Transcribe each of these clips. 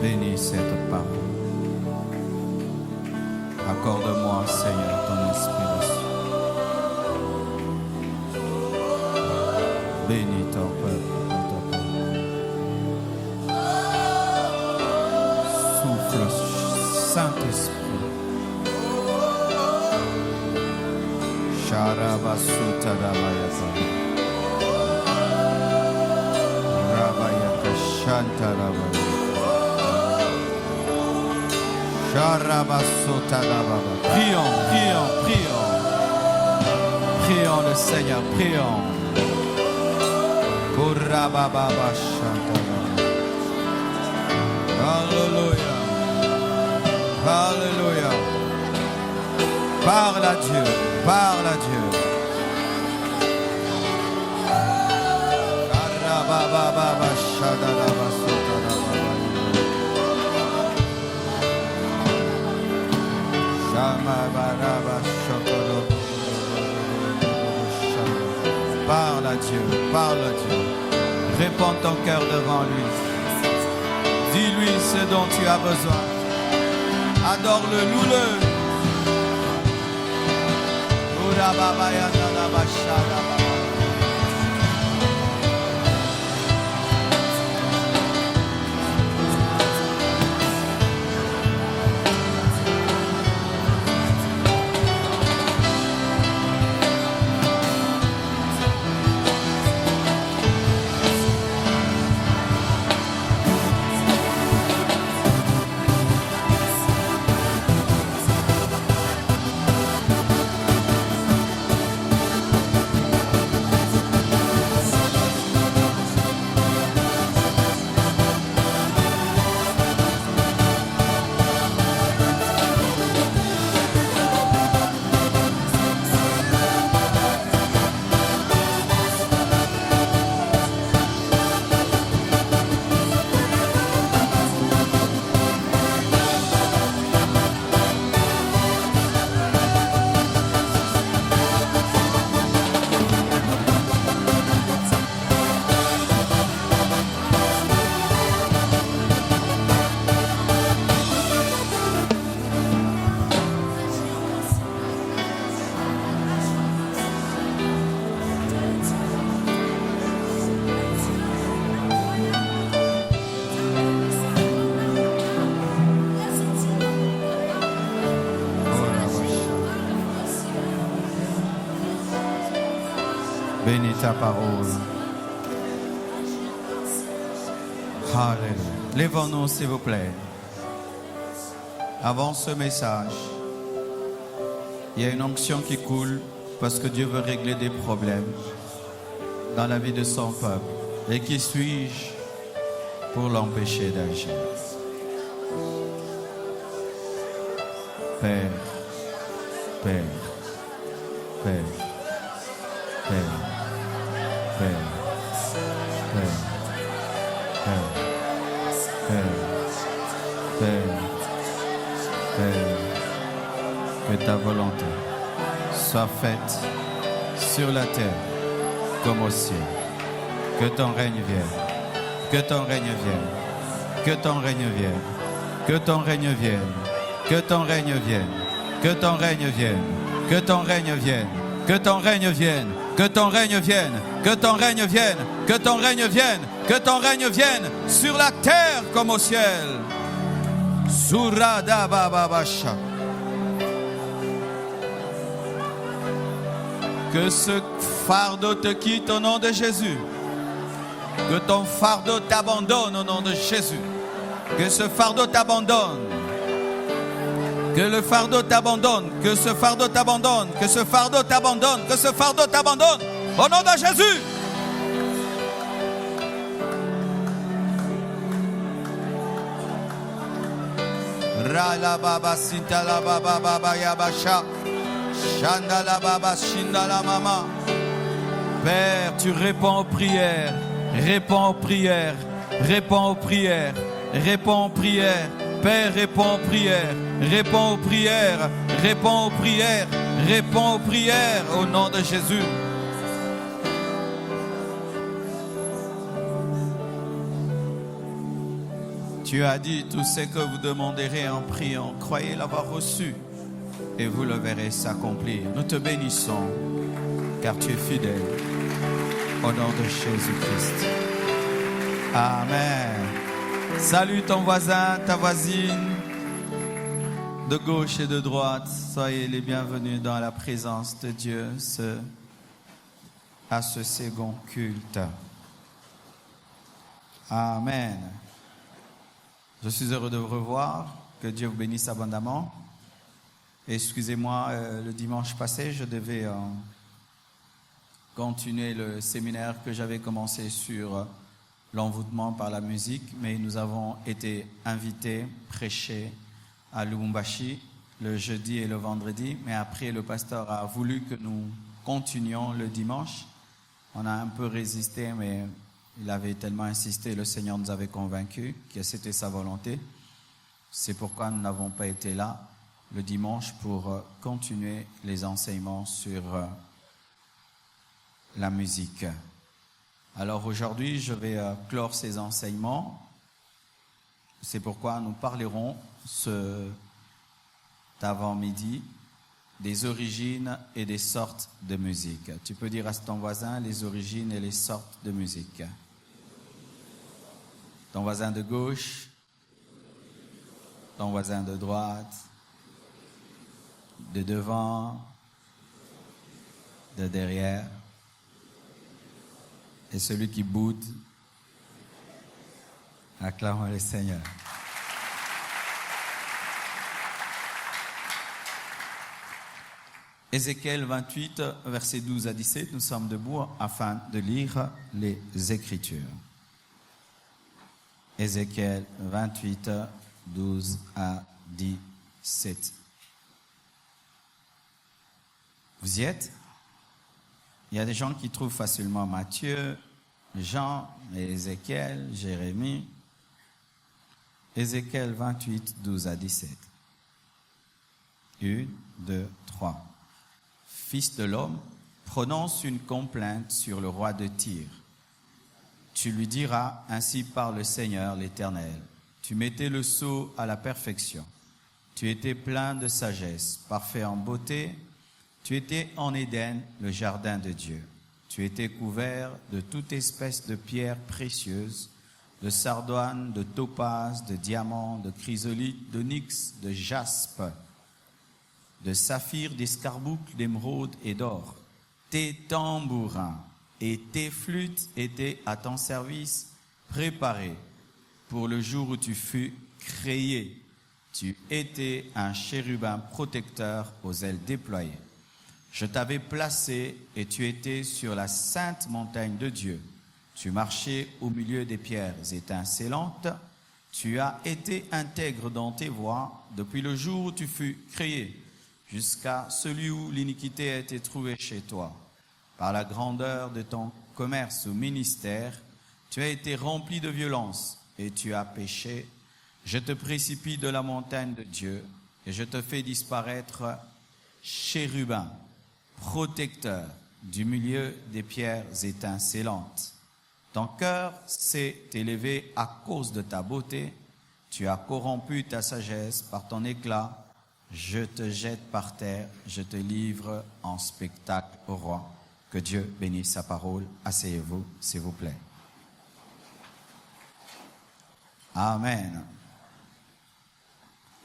Bénis cette parole. Accorde-moi, Seigneur, ton inspiration. Bénis ton peuple dans ta parole. Souffle, Saint-Esprit. Sharabasutadabayasa. Rabayaka Shantarabaya. Sharabasutadababa. Prions, prions, prions. Prions le Seigneur, prions. Kurabababa Shantarabaya. Alléluia. Alléluia. Parle à Dieu, parle à Dieu. Karabababa Shadalaba Sotarababa. Shamabaraba Shokoro. Parle à Dieu, parle à Dieu. Réponds ton cœur devant lui. Dis-lui ce dont tu as besoin. Adore-le, loue-le. Bénis ta parole. Alléluia. Lèvons-nous, s'il vous plaît. Avant ce message, il y a une onction qui coule parce que Dieu veut régler des problèmes dans la vie de son peuple. Et qui suis-je pour l'empêcher d'agir? Père, Père, Père, Père, Père, Père, Père, Père, Père, Père, que ta volonté soit faite sur la terre comme au ciel. Que ton règne vienne, que ton règne vienne, que ton règne vienne, que ton règne vienne, que ton règne vienne, que ton règne vienne, que ton règne vienne, que ton règne vienne, que ton règne vienne, que ton règne vienne, que ton règne vienne, que ton règne vienne sur la terre comme au ciel. Surada bababasha. Que ce fardeau te quitte au nom de Jésus. Que ton fardeau t'abandonne au nom de Jésus. Que ce fardeau t'abandonne. Que le fardeau t'abandonne. Que ce fardeau t'abandonne. Que ce fardeau t'abandonne. Que ce fardeau t'abandonne. Au nom de Jésus. Rala baba sintala baba baba yabasha. Shandala baba shindala mama. Père, tu réponds aux prières. Réponds aux prières. Réponds aux prières. Réponds aux prières. Père, réponds aux prières. Réponds aux prières. Réponds aux prières. Réponds aux prières au nom de Jésus. Tu as dit tout ce que vous demanderez en priant, croyez l'avoir reçu et vous le verrez s'accomplir. Nous te bénissons car tu es fidèle au nom de Jésus-Christ. Amen. Salue ton voisin, ta voisine, de gauche et de droite. Soyez les bienvenus dans la présence de Dieu à ce second culte. Amen. Je suis heureux de vous revoir. Que Dieu vous bénisse abondamment. Excusez-moi, le dimanche passé, je devais continuer le séminaire que j'avais commencé sur l'envoûtement par la musique, mais nous avons été invités, prêcher à Lubumbashi le jeudi et le vendredi, mais après le pasteur a voulu que nous continuions le dimanche. On a un peu résisté, mais il avait tellement insisté, le Seigneur nous avait convaincus que c'était sa volonté. C'est pourquoi nous n'avons pas été là le dimanche pour continuer les enseignements sur la musique. Alors aujourd'hui, je vais clore ces enseignements. C'est pourquoi nous parlerons cet avant-midi des origines et des sortes de musique. Tu peux dire à ton voisin les origines et les sortes de musique. Ton voisin de gauche, ton voisin de droite, de devant, de derrière. Et celui qui boude, acclamons le Seigneur. Ézéchiel 28, versets 12 à 17, nous sommes debout afin de lire les Écritures. Ézéchiel 28, 12 à 17. Vous y êtes? Il y a des gens qui trouvent facilement Matthieu, Jean, Ézéchiel, Jérémie. Ézéchiel 28, 12 à 17. 1, 2, 3. Fils de l'homme, prononce une complainte sur le roi de Tyr. Tu lui diras, ainsi parle le Seigneur l'Éternel. Tu mettais le sceau à la perfection. Tu étais plein de sagesse, parfait en beauté. Tu étais en Éden, le jardin de Dieu. Tu étais couvert de toute espèce de pierres précieuses, de sardoine, de topaze, de diamants, de chrysolite, d'onyx, de jaspe, de saphir, d'escarboucle, d'émeraude et d'or. Tes tambourins et tes flûtes étaient à ton service, préparés pour le jour où tu fus créé. Tu étais un chérubin protecteur aux ailes déployées. Je t'avais placé et tu étais sur la sainte montagne de Dieu. Tu marchais au milieu des pierres étincelantes. Tu as été intègre dans tes voies depuis le jour où tu fus créé, jusqu'à celui où l'iniquité a été trouvée chez toi. Par la grandeur de ton commerce ou ministère, tu as été rempli de violence et tu as péché. Je te précipite de la montagne de Dieu et je te fais disparaître chérubin, protecteur du milieu des pierres étincelantes. Ton cœur s'est élevé à cause de ta beauté. Tu as corrompu ta sagesse par ton éclat. Je te jette par terre, je te livre en spectacle au roi. Que Dieu bénisse sa parole. Asseyez-vous, s'il vous plaît. Amen.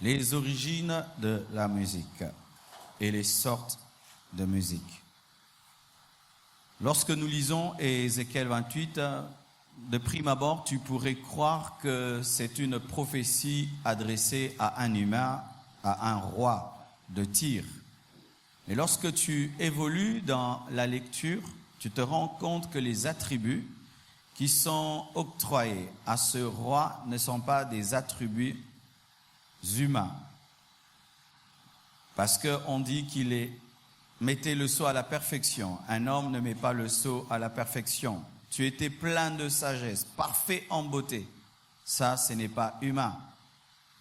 Les origines de la musique et les sortes de musique. Lorsque nous lisons Ézéchiel 28, de prime abord, tu pourrais croire que c'est une prophétie adressée à un humain, à un roi de Tyr. Mais lorsque tu évolues dans la lecture, tu te rends compte que les attributs qui sont octroyés à ce roi ne sont pas des attributs humains. Parce qu'on dit qu'il mettait le sceau à la perfection. Un homme ne met pas le sceau à la perfection. Tu étais plein de sagesse, parfait en beauté. Ça, ce n'est pas humain.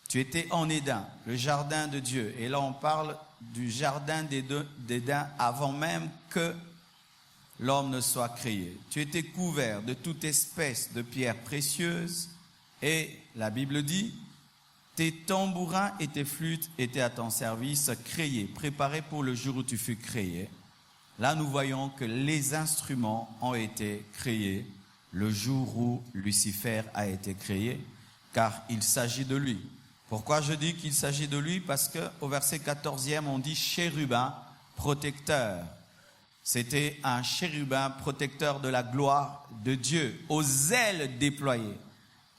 Tu étais en Éden, le jardin de Dieu. Et là, on parle du jardin d'Éden avant même que l'homme ne soit créé. Tu étais couvert de toute espèce de pierres précieuses Et la Bible dit, tes tambourins et tes flûtes étaient à ton service, créés, préparés pour le jour où tu fus créé. Là, nous voyons que les instruments ont été créés le jour où Lucifer a été créé, car il s'agit de lui. Pourquoi je dis qu'il s'agit de lui? Parce qu'au verset 14e, on dit chérubin protecteur. C'était un chérubin protecteur de la gloire de Dieu, aux ailes déployées.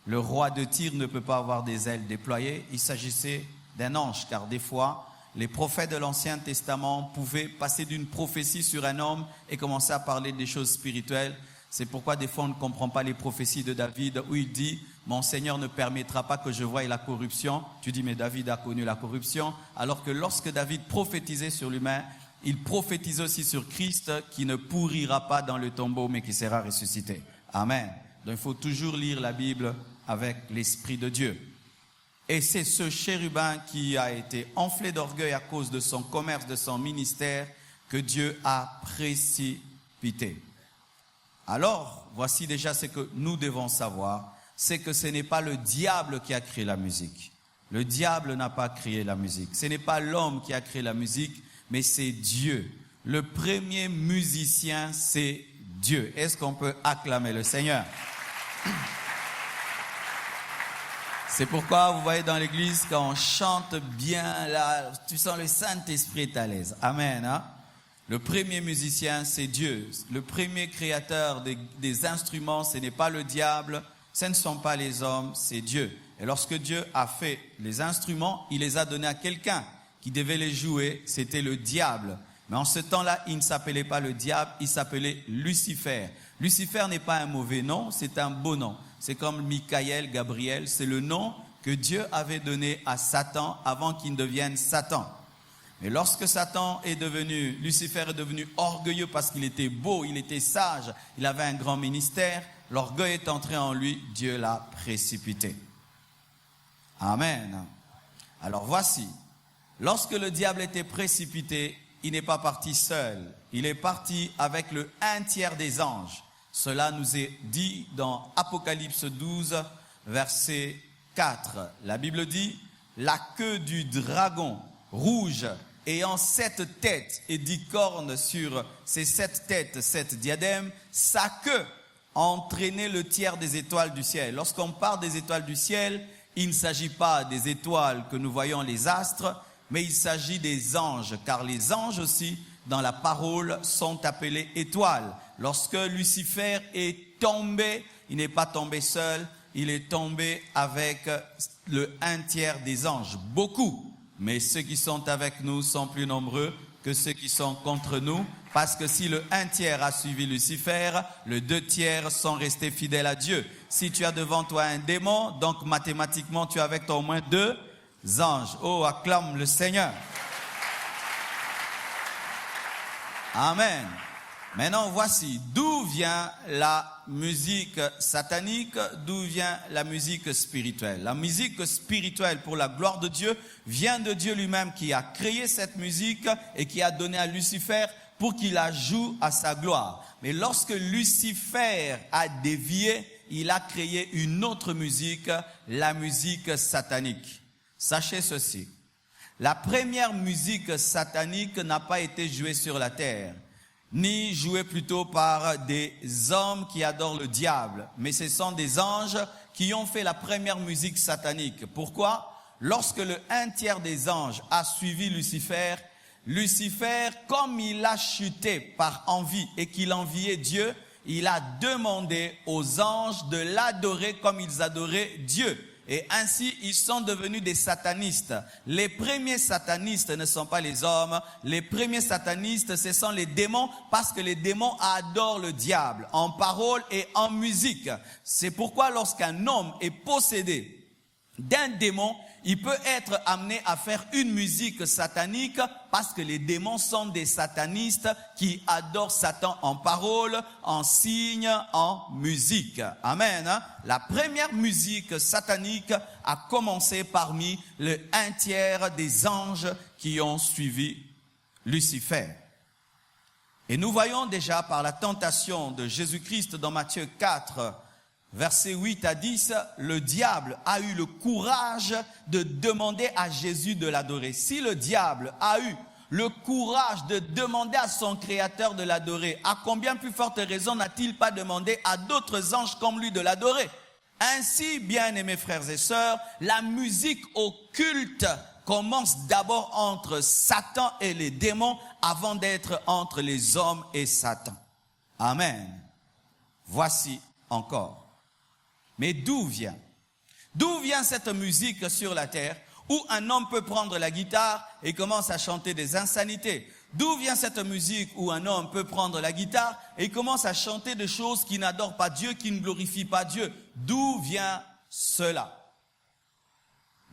Le roi de Tyr ne peut pas avoir des ailes déployées. Il s'agissait d'un ange, car des fois, les prophètes de l'Ancien Testament pouvaient passer d'une prophétie sur un homme et commencer à parler des choses spirituelles. C'est pourquoi des fois on ne comprend pas les prophéties de David où il dit « Mon Seigneur ne permettra pas que je voie la corruption ». Tu dis « Mais David a connu la corruption ». Alors que lorsque David prophétisait sur l'humain, il prophétisait aussi sur Christ qui ne pourrira pas dans le tombeau mais qui sera ressuscité. Amen. Donc il faut toujours lire la Bible avec l'Esprit de Dieu. Et c'est ce chérubin qui a été enflé d'orgueil à cause de son commerce, de son ministère, que Dieu a précipité. Alors, voici déjà ce que nous devons savoir, c'est que ce n'est pas le diable qui a créé la musique. Le diable n'a pas créé la musique. Ce n'est pas l'homme qui a créé la musique, mais c'est Dieu. Le premier musicien, c'est Dieu. Est-ce qu'on peut acclamer le Seigneur? C'est pourquoi vous voyez dans l'église, quand on chante bien, là, tu sens le Saint-Esprit est à l'aise. Amen. Hein? Le premier musicien, c'est Dieu. Le premier créateur des instruments, ce n'est pas le diable, ce ne sont pas les hommes, c'est Dieu. Et lorsque Dieu a fait les instruments, il les a donnés à quelqu'un qui devait les jouer, c'était le diable. Mais en ce temps-là, il ne s'appelait pas le diable, il s'appelait Lucifer. Lucifer n'est pas un mauvais nom, c'est un beau nom. C'est comme Michael, Gabriel, c'est le nom que Dieu avait donné à Satan avant qu'il ne devienne Satan. Mais lorsque Lucifer est devenu orgueilleux parce qu'il était beau, il était sage, il avait un grand ministère, l'orgueil est entré en lui, Dieu l'a précipité. Amen. Alors voici, lorsque le diable était précipité, il n'est pas parti seul, il est parti avec le 1/3 des anges. Cela nous est dit dans Apocalypse 12, verset 4. La Bible dit, la queue du dragon rouge ayant 7 têtes et 10 cornes sur ces 7 têtes, 7 diadèmes, sa queue entraînait le tiers des étoiles du ciel. Lorsqu'on parle des étoiles du ciel, il ne s'agit pas des étoiles que nous voyons, les astres, mais il s'agit des anges, car les anges aussi, dans la parole, sont appelés étoiles. Lorsque Lucifer est tombé, il n'est pas tombé seul, il est tombé avec le 1/3 des anges. Beaucoup, mais ceux qui sont avec nous sont plus nombreux que ceux qui sont contre nous, parce que si le 1/3 a suivi Lucifer, le 2/3 sont restés fidèles à Dieu. Si tu as devant toi un démon, donc mathématiquement tu as avec toi au moins 2 anges. Oh, acclame le Seigneur. Amen. Maintenant, voici d'où vient la musique satanique, d'où vient la musique spirituelle. La musique spirituelle pour la gloire de Dieu vient de Dieu lui-même qui a créé cette musique et qui a donné à Lucifer pour qu'il la joue à sa gloire. Mais lorsque Lucifer a dévié, il a créé une autre musique, la musique satanique. Sachez ceci, la première musique satanique n'a pas été jouée sur la terre, ni jouée plutôt par des hommes qui adorent le diable, mais ce sont des anges qui ont fait la première musique satanique. Pourquoi? Lorsque le 1/3 des anges a suivi Lucifer, Lucifer, comme il a chuté par envie et qu'il enviait Dieu, il a demandé aux anges de l'adorer comme ils adoraient Dieu. Et ainsi, ils sont devenus des satanistes. Les premiers satanistes ne sont pas les hommes. Les premiers satanistes, ce sont les démons, parce que les démons adorent le diable, en parole et en musique. C'est pourquoi lorsqu'un homme est possédé d'un démon, il peut être amené à faire une musique satanique parce que les démons sont des satanistes qui adorent Satan en parole, en signe, en musique. Amen. La première musique satanique a commencé parmi le 1/3 des anges qui ont suivi Lucifer. Et nous voyons déjà par la tentation de Jésus-Christ dans Matthieu 4, versets 8 à 10, le diable a eu le courage de demander à Jésus de l'adorer. Si le diable a eu le courage de demander à son créateur de l'adorer, à combien plus forte raison n'a-t-il pas demandé à d'autres anges comme lui de l'adorer? Ainsi, bien-aimés frères et sœurs, la musique occulte commence d'abord entre Satan et les démons avant d'être entre les hommes et Satan. Amen. Voici encore. Mais d'où vient cette musique sur la terre où un homme peut prendre la guitare et commence à chanter des insanités? D'où vient cette musique où un homme peut prendre la guitare et commence à chanter des choses qui n'adorent pas Dieu, qui ne glorifient pas Dieu? D'où vient cela?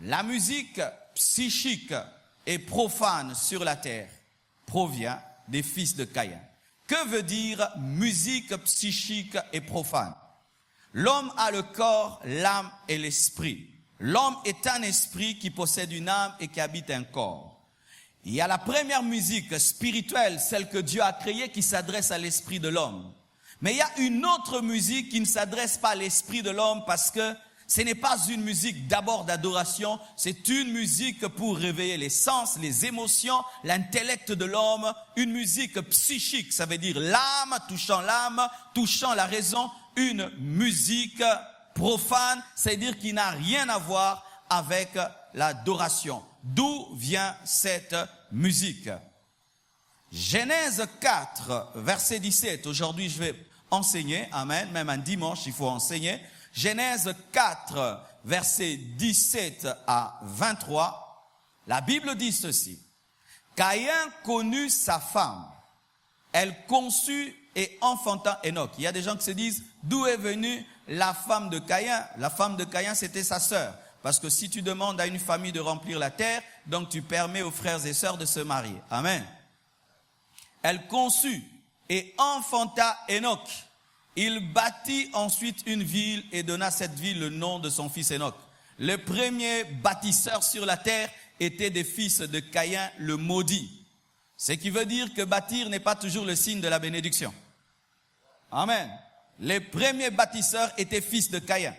La musique psychique et profane sur la terre provient des fils de Caïn. Que veut dire musique psychique et profane? L'homme a le corps, l'âme et l'esprit. L'homme est un esprit qui possède une âme et qui habite un corps. Il y a la première musique spirituelle, celle que Dieu a créée, qui s'adresse à l'esprit de l'homme. Mais il y a une autre musique qui ne s'adresse pas à l'esprit de l'homme parce que ce n'est pas une musique d'abord d'adoration, c'est une musique pour réveiller les sens, les émotions, l'intellect de l'homme, une musique psychique, ça veut dire l'âme, touchant la raison, une musique profane, c'est-à-dire qui n'a rien à voir avec l'adoration. D'où vient cette musique? Genèse 4, verset 17, aujourd'hui je vais enseigner, amen, même un dimanche il faut enseigner. Genèse 4, versets 17 à 23, la Bible dit ceci. Caïn connut sa femme, elle conçut et enfanta Enoch. Il y a des gens qui se disent, d'où est venue la femme de Caïn? La femme de Caïn, c'était sa sœur. Parce que si tu demandes à une famille de remplir la terre, donc tu permets aux frères et sœurs de se marier. Amen. Elle conçut et enfanta Enoch. Il bâtit ensuite une ville et donna à cette ville le nom de son fils Enoch. Les premiers bâtisseurs sur la terre étaient des fils de Caïn, le maudit. Ce qui veut dire que bâtir n'est pas toujours le signe de la bénédiction. Amen. Les premiers bâtisseurs étaient fils de Caïn.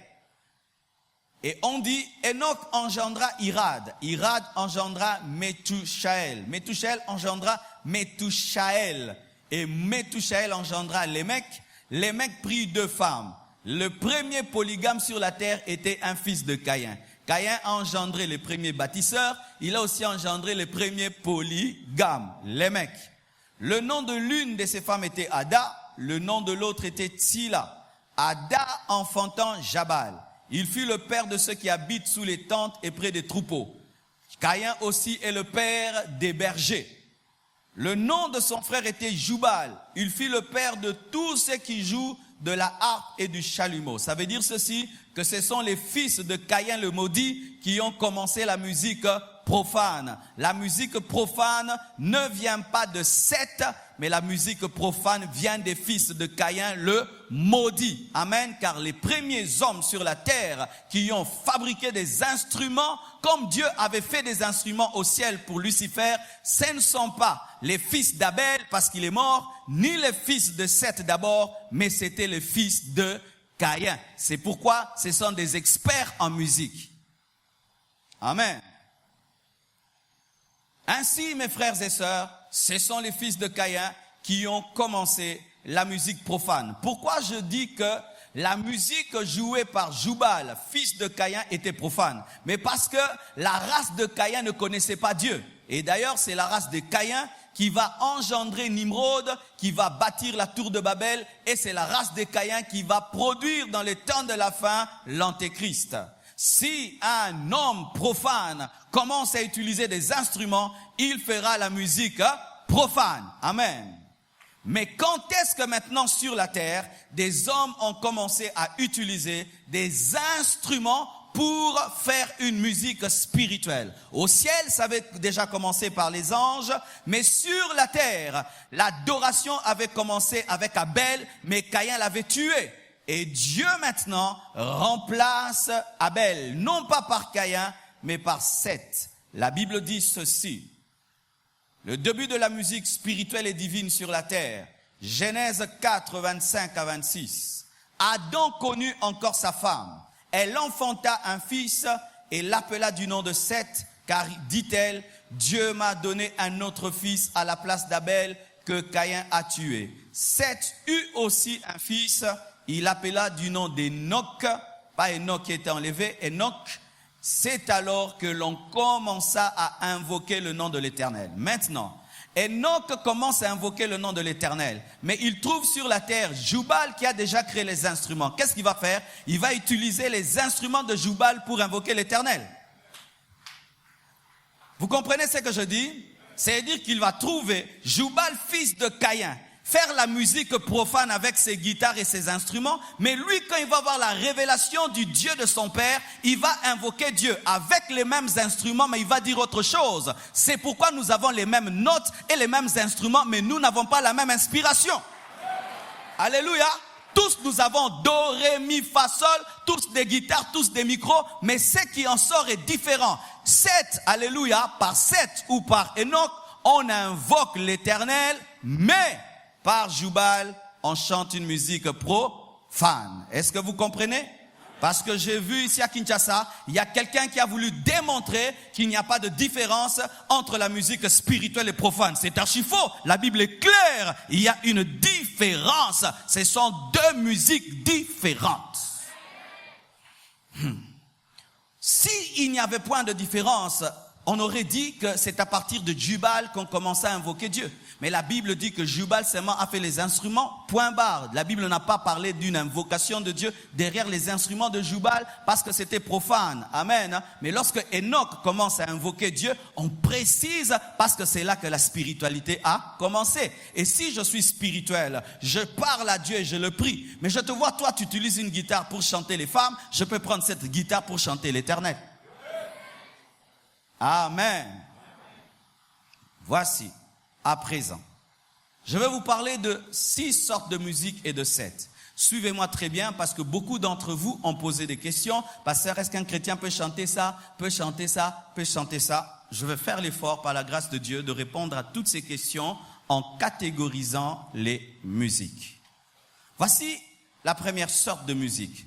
Et on dit, Enoch engendra Irad. Irad engendra Métushaël. Métushaël engendra Métushaël. Et Métushaël engendra Lémec. Lémec prit 2 femmes. Le premier polygame sur la terre était un fils de Caïn. Caïn a engendré les premiers bâtisseurs. Il a aussi engendré les premiers polygames, Lémec. Le nom de l'une de ces femmes était Ada. Le nom de l'autre était Tsila. Ada enfantant Jabal. Il fut le père de ceux qui habitent sous les tentes et près des troupeaux. Caïn aussi est le père des bergers. Le nom de son frère était Jubal. Il fut le père de tous ceux qui jouent de la harpe et du chalumeau. Ça veut dire ceci, que ce sont les fils de Caïn le maudit qui ont commencé la musique profane. La musique profane ne vient pas de Seth, mais la musique profane vient des fils de Caïn le maudit. Amen. Car les premiers hommes sur la terre qui ont fabriqué des instruments, comme Dieu avait fait des instruments au ciel pour Lucifer, ce ne sont pas les fils d'Abel parce qu'il est mort, ni les fils de Seth d'abord, mais c'était les fils de Caïn. C'est pourquoi ce sont des experts en musique. Amen. Ainsi, mes frères et sœurs, ce sont les fils de Caïn qui ont commencé la musique profane. Pourquoi je dis que la musique jouée par Jubal, fils de Caïn, était profane? Mais parce que la race de Caïn ne connaissait pas Dieu. Et d'ailleurs, c'est la race de Caïn qui va engendrer Nimrod, qui va bâtir la tour de Babel, et c'est la race de Caïn qui va produire dans les temps de la fin l'Antéchrist. Si un homme profane commence à utiliser des instruments, il fera la musique profane. Amen. Mais quand est-ce que maintenant sur la terre, des hommes ont commencé à utiliser des instruments pour faire une musique spirituelle? Au ciel, ça avait déjà commencé par les anges, mais sur la terre, l'adoration avait commencé avec Abel, mais Caïn l'avait tué. Et Dieu maintenant remplace Abel, non pas par Caïn, mais par Seth. La Bible dit ceci. Le début de la musique spirituelle et divine sur la terre. Genèse 4, 25 à 26. Adam connut encore sa femme. Elle enfanta un fils et l'appela du nom de Seth, car, dit-elle, Dieu m'a donné un autre fils à la place d'Abel que Caïn a tué. Seth eut aussi un fils, il l'appela du nom d'Enoch, pas Enoch qui était enlevé, Enoch. C'est alors que l'on commença à invoquer le nom de l'Éternel. Maintenant, Enoch commence à invoquer le nom de l'Éternel, mais il trouve sur la terre Jubal qui a déjà créé les instruments. Qu'est-ce qu'il va faire? Il va utiliser les instruments de Jubal pour invoquer l'Éternel. Vous comprenez ce que je dis? C'est-à-dire qu'il va trouver Jubal, fils de Caïn, faire la musique profane avec ses guitares et ses instruments, mais lui, quand il va avoir la révélation du Dieu de son père, il va invoquer Dieu avec les mêmes instruments, mais il va dire autre chose. C'est pourquoi nous avons les mêmes notes et les mêmes instruments, mais nous n'avons pas la même inspiration. Alléluia. Tous nous avons do, ré, mi, fa, sol, tous des guitares, tous des micros, mais ce qui en sort est différent. Seth, alléluia, par Seth ou par Enoch, on invoque l'Éternel, mais par Jubal, on chante une musique profane. Est-ce que vous comprenez? Parce que j'ai vu ici à Kinshasa, il y a quelqu'un qui a voulu démontrer qu'il n'y a pas de différence entre la musique spirituelle et profane. C'est archi faux. La Bible est claire. Il y a une différence. Ce sont deux musiques différentes. S'il n'y avait point de différence, on aurait dit que c'est à partir de Jubal qu'on commençait à invoquer Dieu. Mais la Bible dit que Jubal seulement a fait les instruments, point barre. La Bible n'a pas parlé d'une invocation de Dieu derrière les instruments de Jubal parce que c'était profane. Amen. Mais lorsque Enoch commence à invoquer Dieu, on précise parce que c'est là que la spiritualité a commencé. Et si je suis spirituel, je parle à Dieu et je le prie. Mais je te vois, toi, tu utilises une guitare pour chanter les femmes. Je peux prendre cette guitare pour chanter l'Éternel. Amen. Voici, à présent, je vais vous parler de 6 sortes de musique et de 7. Suivez-moi très bien parce que beaucoup d'entre vous ont posé des questions. Pasteur, est-ce qu'un chrétien peut chanter ça, peut chanter ça, peut chanter ça? Je vais faire l'effort par la grâce de Dieu de répondre à toutes ces questions en catégorisant les musiques. Voici la première sorte de musique.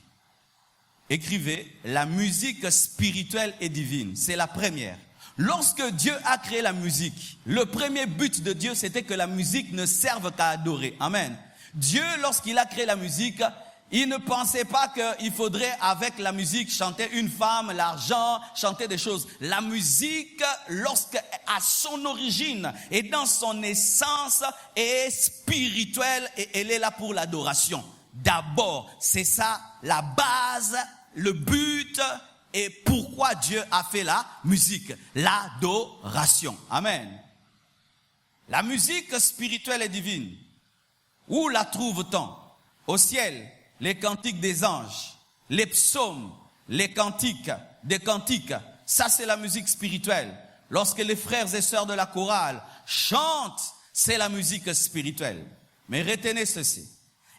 Écrivez, la musique spirituelle et divine. C'est la première. Lorsque Dieu a créé la musique, le premier but de Dieu, c'était que la musique ne serve qu'à adorer. Amen. Dieu, lorsqu'il a créé la musique, il ne pensait pas qu'il faudrait, avec la musique, chanter une femme, l'argent, chanter des choses. La musique, lorsqu'à son origine et dans son essence, est spirituelle et elle est là pour l'adoration. D'abord, c'est ça la base, le but et pourquoi Dieu a fait la musique, l'adoration. Amen. La musique spirituelle et divine, où la trouve-t-on? Au ciel, les cantiques des anges, les psaumes, les cantiques, des cantiques. Ça, c'est la musique spirituelle. Lorsque les frères et sœurs de la chorale chantent, c'est la musique spirituelle. Mais retenez ceci.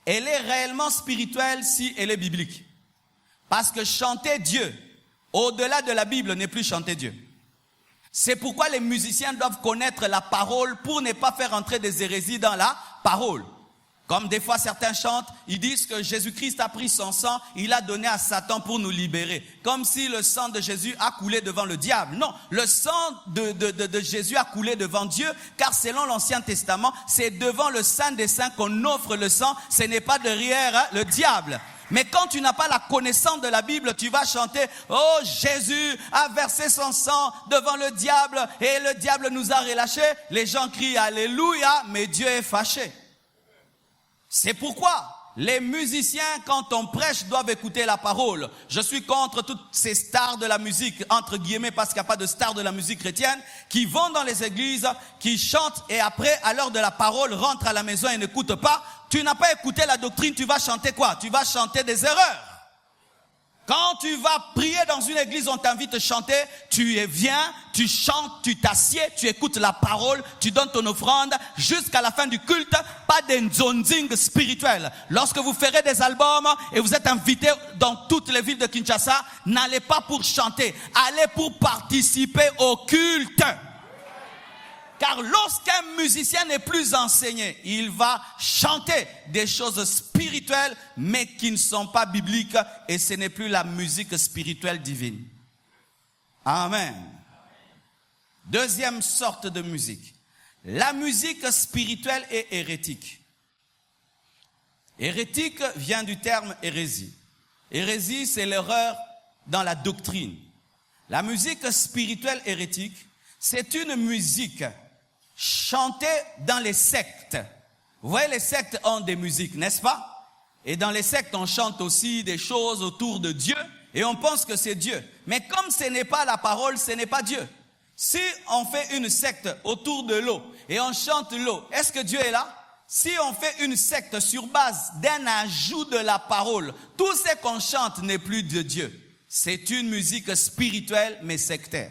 Elle est réellement spirituelle si elle est biblique. Parce que chanter Dieu, au-delà de la Bible, n'est plus chanter Dieu. C'est pourquoi les musiciens doivent connaître la parole pour ne pas faire entrer des hérésies dans la parole. Comme des fois certains chantent, ils disent que Jésus-Christ a pris son sang, il a donné à Satan pour nous libérer. Comme si le sang de Jésus a coulé devant le diable. Non, le sang de Jésus a coulé devant Dieu, car selon l'Ancien Testament, c'est devant le Saint des Saints qu'on offre le sang, ce n'est pas derrière le diable. Mais quand tu n'as pas la connaissance de la Bible, tu vas chanter « Oh, Jésus a versé son sang devant le diable et le diable nous a relâchés. » Les gens crient « Alléluia », mais Dieu est fâché. C'est pourquoi les musiciens, quand on prêche, doivent écouter la parole. Je suis contre toutes ces stars de la musique, entre guillemets, parce qu'il n'y a pas de stars de la musique chrétienne, qui vont dans les églises, qui chantent et après, à l'heure de la parole, rentrent à la maison et n'écoutent pas. Tu n'as pas écouté la doctrine, tu vas chanter quoi? Tu vas chanter des erreurs. Quand tu vas prier dans une église, on t'invite à chanter, tu viens, tu chantes, tu t'assieds, tu écoutes la parole, tu donnes ton offrande jusqu'à la fin du culte, pas d'enzonzing spirituel. Lorsque vous ferez des albums et vous êtes invités dans toutes les villes de Kinshasa, n'allez pas pour chanter, allez pour participer au culte. Car lorsqu'un musicien n'est plus enseigné, il va chanter des choses spirituelles, mais qui ne sont pas bibliques, et ce n'est plus la musique spirituelle divine. Amen. Deuxième sorte de musique. La musique spirituelle est hérétique. Hérétique vient du terme hérésie. Hérésie, c'est l'erreur dans la doctrine. La musique spirituelle hérétique, c'est une musique chantée dans les sectes. Vous voyez, les sectes ont des musiques, n'est-ce pas? Et dans les sectes, on chante aussi des choses autour de Dieu et on pense que c'est Dieu. Mais comme ce n'est pas la parole, ce n'est pas Dieu. Si on fait une secte autour de l'eau et on chante l'eau, est-ce que Dieu est là? Si on fait une secte sur base d'un ajout de la parole, tout ce qu'on chante n'est plus de Dieu. C'est une musique spirituelle mais sectaire.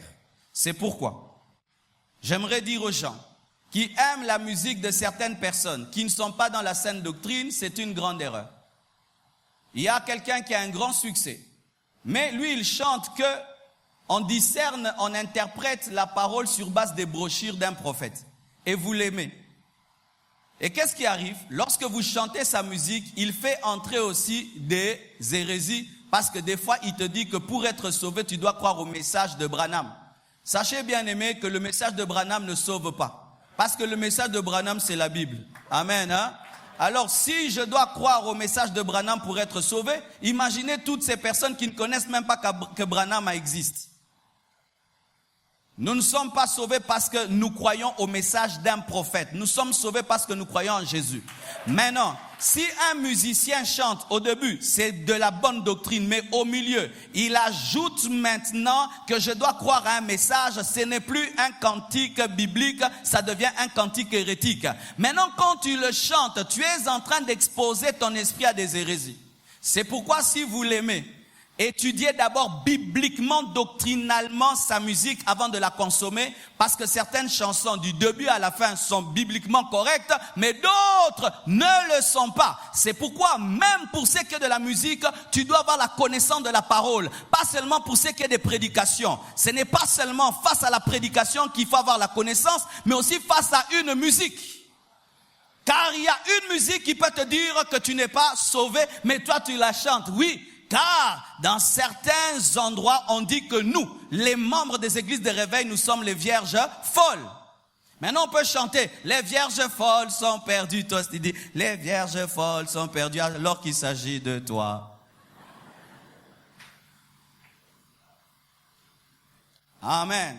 C'est pourquoi j'aimerais dire aux gens qui aiment la musique de certaines personnes qui ne sont pas dans la saine doctrine, c'est une grande erreur. Il y a quelqu'un qui a un grand succès, mais lui il chante que on discerne, on interprète la parole sur base des brochures d'un prophète. Et vous l'aimez. Et qu'est-ce qui arrive? Lorsque vous chantez sa musique, il fait entrer aussi des hérésies. Parce que des fois, il te dit que pour être sauvé, tu dois croire au message de Branham. Sachez bien aimé que le message de Branham ne sauve pas. Parce que le message de Branham, c'est la Bible. Amen. Hein? Alors, si je dois croire au message de Branham pour être sauvé, imaginez toutes ces personnes qui ne connaissent même pas que Branham existe. Nous ne sommes pas sauvés parce que nous croyons au message d'un prophète. Nous sommes sauvés parce que nous croyons en Jésus. Maintenant, si un musicien chante au début, c'est de la bonne doctrine, mais au milieu, il ajoute maintenant que je dois croire à un message, ce n'est plus un cantique biblique, ça devient un cantique hérétique. Maintenant, quand tu le chantes, tu es en train d'exposer ton esprit à des hérésies. C'est pourquoi si vous l'aimez, étudiez d'abord bibliquement, doctrinalement sa musique avant de la consommer, parce que certaines chansons du début à la fin sont bibliquement correctes, mais d'autres ne le sont pas. C'est pourquoi même pour ce qui est de la musique, tu dois avoir la connaissance de la parole, pas seulement pour ce qui est des prédications. Ce n'est pas seulement face à la prédication qu'il faut avoir la connaissance, mais aussi face à une musique. Car il y a une musique qui peut te dire que tu n'es pas sauvé, mais toi tu la chantes, oui. Car dans certains endroits, on dit que nous, les membres des églises de réveil, nous sommes les vierges folles. Maintenant, on peut chanter « Les vierges folles sont perdues ». Toi, tu dis « Les vierges folles sont perdues alors qu'il s'agit de toi ». Amen.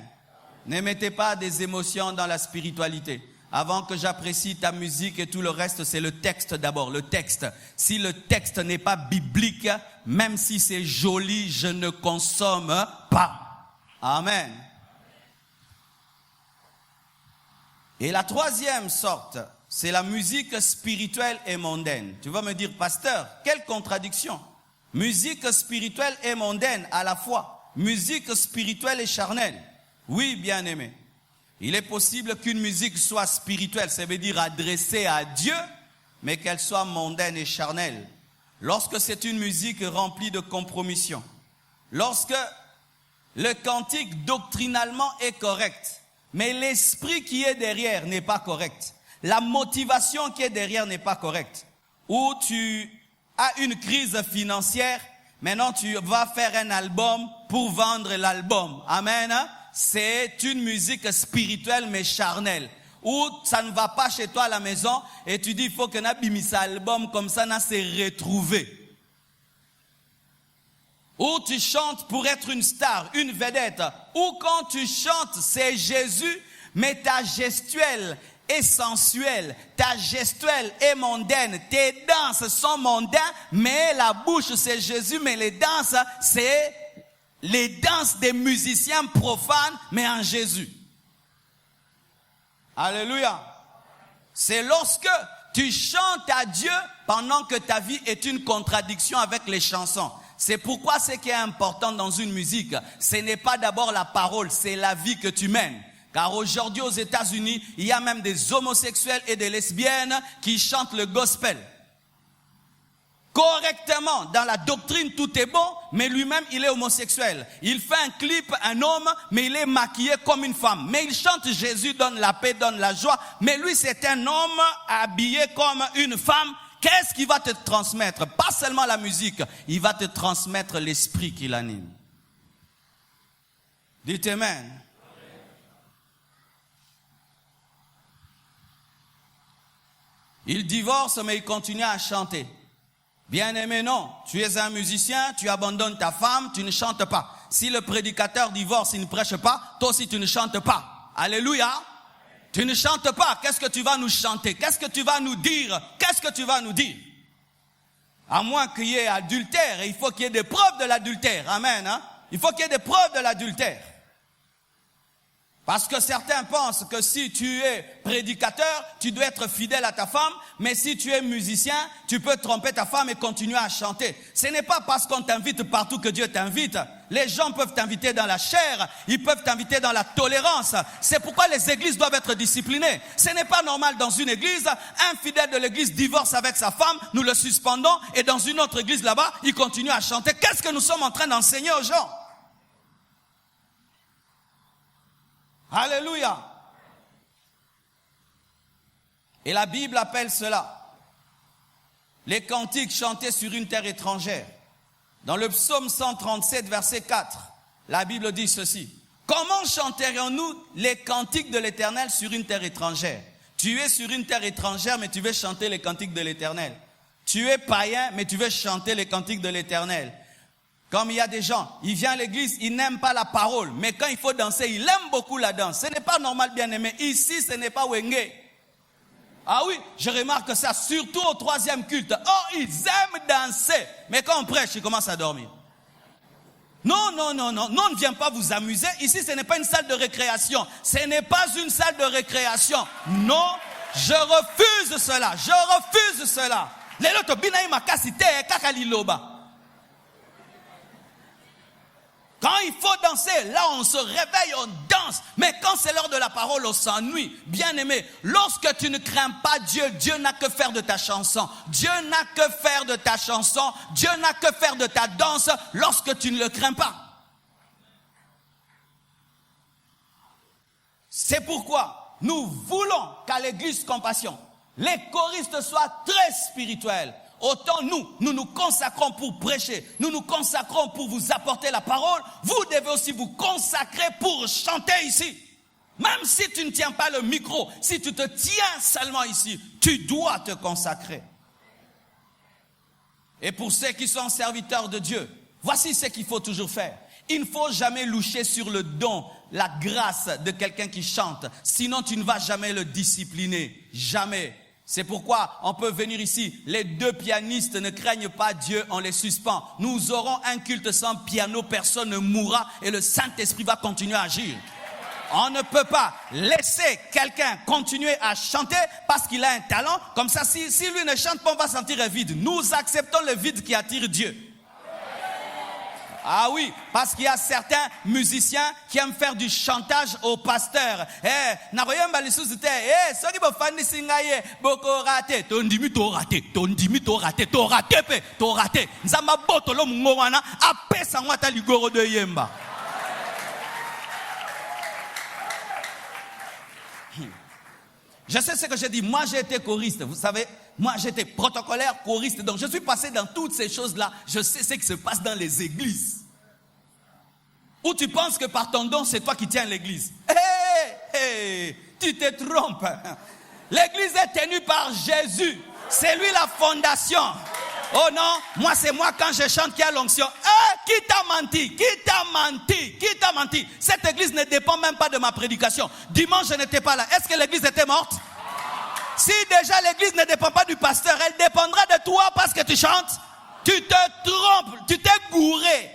Ne mettez pas des émotions dans la spiritualité. Avant que j'apprécie ta musique et tout le reste, c'est le texte d'abord, le texte. Si le texte n'est pas biblique, même si c'est joli, je ne consomme pas. Amen. Et la troisième sorte, c'est la musique spirituelle et mondaine. Tu vas me dire, pasteur, quelle contradiction? Musique spirituelle et mondaine à la fois. Musique spirituelle et charnelle. Oui, bien aimé. Il est possible qu'une musique soit spirituelle, ça veut dire adressée à Dieu, mais qu'elle soit mondaine et charnelle. Lorsque c'est une musique remplie de compromission, lorsque le cantique doctrinalement est correct, mais l'esprit qui est derrière n'est pas correct, la motivation qui est derrière n'est pas correcte, ou tu as une crise financière, maintenant tu vas faire un album pour vendre l'album. Amen. C'est une musique spirituelle mais charnelle. Ou ça ne va pas chez toi à la maison et tu dis il faut que n'abîme cet album comme ça n'a s'est retrouvé. Ou tu chantes pour être une star, une vedette. Ou quand tu chantes c'est Jésus mais ta gestuelle est sensuelle, ta gestuelle est mondaine, tes danses sont mondaines mais la bouche c'est Jésus mais les danses c'est les danses des musiciens profanes, mais en Jésus. Alléluia. C'est lorsque tu chantes à Dieu pendant que ta vie est une contradiction avec les chansons. C'est pourquoi ce qui est important dans une musique, ce n'est pas d'abord la parole, c'est la vie que tu mènes. Car aujourd'hui aux États-Unis, il y a même des homosexuels et des lesbiennes qui chantent le gospel. correctement, dans la doctrine, tout est bon, mais lui-même, il est homosexuel. Il fait un clip, un homme, mais il est maquillé comme une femme. Mais il chante Jésus donne la paix, donne la joie. Mais lui, c'est un homme habillé comme une femme. Qu'est-ce qu'il va te transmettre? Pas seulement la musique, il va te transmettre l'esprit qui l'anime. Dites Amen. Il divorce, mais il continue à chanter. Bien-aimé, non. Tu es un musicien, tu abandonnes ta femme, tu ne chantes pas. Si le prédicateur divorce, il ne prêche pas, toi aussi tu ne chantes pas. Alléluia. Tu ne chantes pas. Qu'est-ce que tu vas nous chanter? Qu'est-ce que tu vas nous dire? Qu'est-ce que tu vas nous dire? À moins qu'il y ait adultère, et il faut qu'il y ait des preuves de l'adultère. Amen. Hein? Il faut qu'il y ait des preuves de l'adultère. Parce que certains pensent que si tu es prédicateur, tu dois être fidèle à ta femme, mais si tu es musicien, tu peux tromper ta femme et continuer à chanter. Ce n'est pas parce qu'on t'invite partout que Dieu t'invite. Les gens peuvent t'inviter dans la chair, ils peuvent t'inviter dans la tolérance. C'est pourquoi les églises doivent être disciplinées. Ce n'est pas normal dans une église, un fidèle de l'église divorce avec sa femme, nous le suspendons, et dans une autre église là-bas, il continue à chanter. Qu'est-ce que nous sommes en train d'enseigner aux gens? Alléluia. Et la Bible appelle cela les cantiques chantés sur une terre étrangère. Dans le psaume 137, verset 4, la Bible dit ceci. Comment chanterions-nous les cantiques de l'Éternel sur une terre étrangère? Tu es sur une terre étrangère, mais tu veux chanter les cantiques de l'Éternel. Tu es païen, mais tu veux chanter les cantiques de l'Éternel. Comme il y a des gens, ils viennent à l'église, ils n'aiment pas la parole, mais quand il faut danser, ils aiment beaucoup la danse. Ce n'est pas normal, bien aimé. Ici, ce n'est pas Wenge. Ah oui, je remarque ça, surtout au 3e culte. Oh, ils aiment danser. Mais quand on prêche, ils commencent à dormir. Non, non, non, non. Non, on ne vient pas vous amuser. Ici, ce n'est pas une salle de récréation. Ce n'est pas une salle de récréation. Non, je refuse cela. Je refuse cela. Lelo to binaï makasite kakaliloba. Quand il faut danser, là on se réveille, on danse. Mais quand c'est l'heure de la parole, on s'ennuie. Bien aimé, lorsque tu ne crains pas Dieu, Dieu n'a que faire de ta chanson. Dieu n'a que faire de ta chanson. Dieu n'a que faire de ta danse lorsque tu ne le crains pas. C'est pourquoi nous voulons qu'à l'église Compassion, les choristes soient très spirituels. Autant nous nous consacrons pour prêcher, nous nous consacrons pour vous apporter la parole, vous devez aussi vous consacrer pour chanter ici. Même si tu ne tiens pas le micro, si tu te tiens seulement ici, tu dois te consacrer. Et pour ceux qui sont serviteurs de Dieu, voici ce qu'il faut toujours faire. Il ne faut jamais loucher sur le don, la grâce de quelqu'un qui chante, sinon tu ne vas jamais le discipliner, jamais. C'est pourquoi on peut venir ici. Les deux pianistes ne craignent pas Dieu, on les suspend. Nous aurons un culte sans piano, personne ne mourra et le Saint-Esprit va continuer à agir. On ne peut pas laisser quelqu'un continuer à chanter parce qu'il a un talent. Comme ça, si lui ne chante pas, on va sentir un vide. Nous acceptons le vide qui attire Dieu. Ah oui, parce qu'il y a certains musiciens qui aiment faire du chantage au pasteur. Naroyamba lisusu te, soki bofandi singaye boko raté, tondimi to raté, to raté pe, to raté. Nzamba botolo mungo wana apesa ngwata ligoro de yemba. Je sais ce que j'ai dit. Moi, j'ai été choriste. Vous savez, moi, j'étais protocolaire, choriste. Donc, je suis passé dans toutes ces choses-là. Je sais ce qui se passe dans les églises. Où tu penses que par ton don, c'est toi qui tiens l'église. Tu te trompes. L'église est tenue par Jésus. C'est lui la fondation. Oh non, moi c'est moi quand je chante qui a l'onction. Qui t'a menti? Qui t'a menti? Qui t'a menti? Cette église ne dépend même pas de ma prédication. Dimanche je n'étais pas là. Est-ce que l'église était morte? Si déjà l'église ne dépend pas du pasteur, elle dépendra de toi parce que tu chantes. Tu te trompes, tu t'es gouré.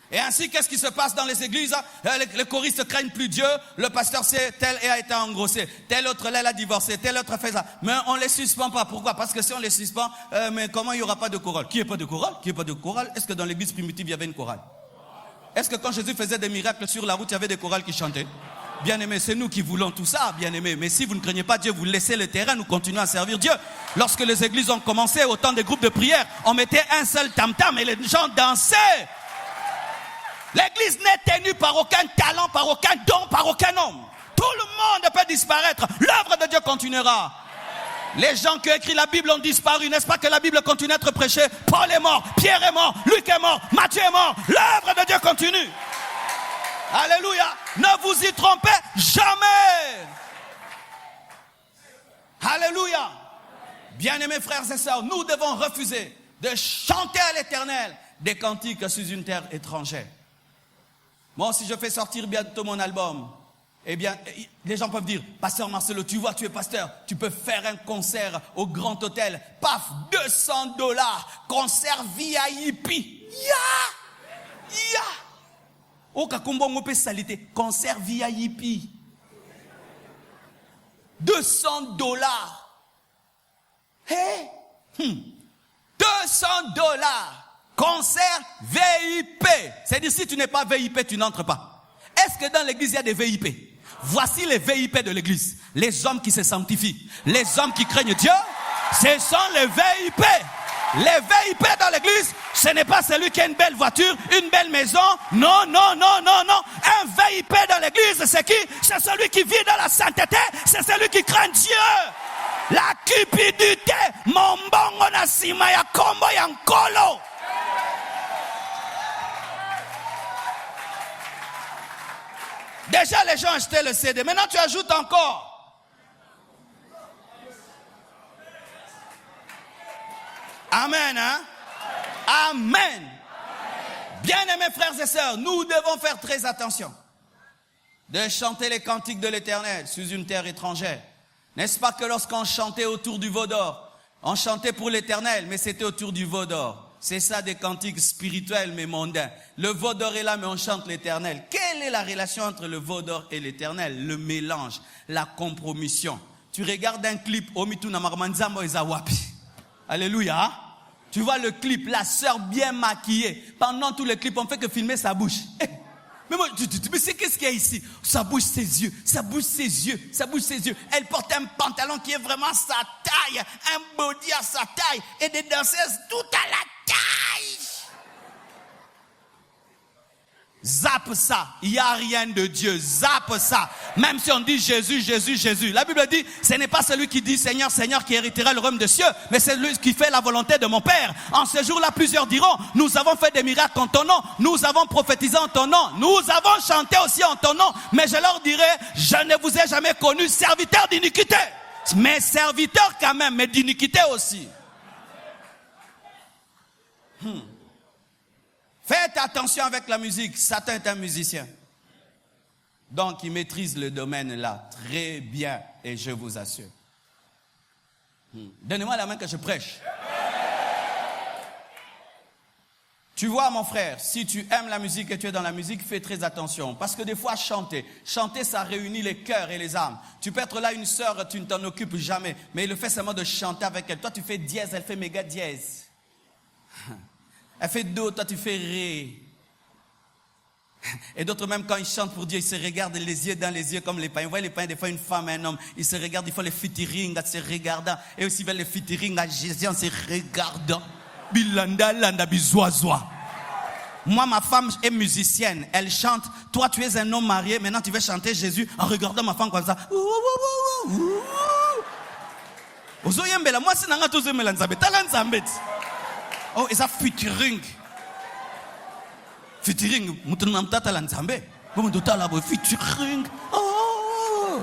Et ainsi, qu'est-ce qui se passe dans les églises? Les choristes craignent plus Dieu. Le pasteur sait, tel a été engrossé, tel autre là a divorcé, tel autre fait ça. Mais on ne les suspend pas. Pourquoi? Parce que si on les suspend, mais comment il n'y aura pas de chorale? Qui n'est pas de chorale? Qui n'est pas de chorale? Est-ce que dans l'église primitive, il y avait une chorale? Est-ce que quand Jésus faisait des miracles sur la route, il y avait des chorales qui chantaient? Bien-aimés, c'est nous qui voulons tout ça, bien-aimés. Mais si vous ne craignez pas Dieu, vous laissez le terrain, nous continuons à servir Dieu. Lorsque les églises ont commencé, au temps des groupes de prière, on mettait un seul tam-tam et les gens dansaient. L'église n'est tenue par aucun talent, par aucun don, par aucun homme. Tout le monde peut disparaître. L'œuvre de Dieu continuera. Les gens qui ont écrit la Bible ont disparu. N'est-ce pas que la Bible continue à être prêchée? Paul est mort, Pierre est mort, Luc est mort, Matthieu est mort. L'œuvre de Dieu continue. Alléluia. Ne vous y trompez jamais. Alléluia. Bien-aimés frères et sœurs, nous devons refuser de chanter à l'Éternel des cantiques sur une terre étrangère. Moi, si je fais sortir bientôt mon album, eh bien, les gens peuvent dire, Pasteur Marcelo, tu vois, tu es pasteur, tu peux faire un concert au Grand Hôtel. Paf, $200, concert VIP. Ya! Oh, kakumbongo pe salité, concert VIP. $200. Hey! $200. Concert VIP. C'est-à-dire, si tu n'es pas VIP, tu n'entres pas. Est-ce que dans l'église, il y a des VIP? Voici les VIP de l'église. Les hommes qui se sanctifient. Les hommes qui craignent Dieu. Ce sont les VIP. Les VIP dans l'église, ce n'est pas celui qui a une belle voiture, une belle maison. Non, non, non, non, non. Un VIP dans l'église, c'est qui? C'est celui qui vit dans la sainteté. C'est celui qui craint Dieu. La cupidité. Mon bongo na sima ya kombo ya nkolo. Déjà, les gens achetaient le CD. Maintenant, tu ajoutes encore. Amen, hein? Amen. Bien-aimés frères et sœurs, nous devons faire très attention de chanter les cantiques de l'Éternel sous une terre étrangère. N'est-ce pas que lorsqu'on chantait autour du veau d'or, on chantait pour l'Éternel, mais c'était autour du veau d'or. C'est ça des cantiques spirituels mais mondains. Le veau d'or est là, mais on chante l'Éternel. Quelle est la relation entre le veau d'or et l'Éternel? Le mélange, la compromission. Tu regardes un clip, Omituna Marmanzambo et Zawapi. Alléluia. Tu vois le clip, la sœur bien maquillée. Pendant tout le clip, on fait que filmer sa bouche. Mais moi, mais c'est qu'est-ce qu'il y a ici? Ça bouge ses yeux, ça bouge ses yeux, ça bouge ses yeux. Elle porte un pantalon qui est vraiment sa taille, un body à sa taille, et des danseuses tout à la taille. Zappe ça, il n'y a rien de Dieu, zappe ça. Même si on dit Jésus, Jésus, Jésus. La Bible dit, ce n'est pas celui qui dit Seigneur, Seigneur qui héritera le royaume des cieux, mais c'est celui qui fait la volonté de mon Père. En ce jour-là, plusieurs diront, nous avons fait des miracles en ton nom, nous avons prophétisé en ton nom, nous avons chanté aussi en ton nom, mais je leur dirai, je ne vous ai jamais connu serviteur d'iniquité. Mais serviteur quand même, mais d'iniquité aussi. Faites attention avec la musique. Satan est un musicien. Donc, il maîtrise le domaine là très bien. Et je vous assure. Donnez-moi la main que je prêche. Tu vois, mon frère, si tu aimes la musique et tu es dans la musique, fais très attention. Parce que des fois, chanter, ça réunit les cœurs et les âmes. Tu peux être là, une sœur, tu ne t'en occupes jamais. Mais il le fait seulement de chanter avec elle. Toi, tu fais dièse, elle fait méga dièse. Elle fait do, toi tu fais ré. Et d'autres même quand ils chantent pour Dieu, ils se regardent les yeux dans les yeux comme les païens. Vous voyez les païens, des fois une femme, un homme, ils se regardent, ils font les featuring en se regardant. Et aussi vers les featuring à Jésus en se regardant. Bilanda, landa, bizoazoa. Moi, ma femme est musicienne, elle chante. Toi, tu es un homme marié, maintenant tu veux chanter Jésus en regardant ma femme comme ça. Ozoyembela, moi c'est nanga tous melanzabet, talanzambet. Oh, et ça featuring. Featuring, mutu namtata la nzambe. Comme d'autres là, featuring. Oh.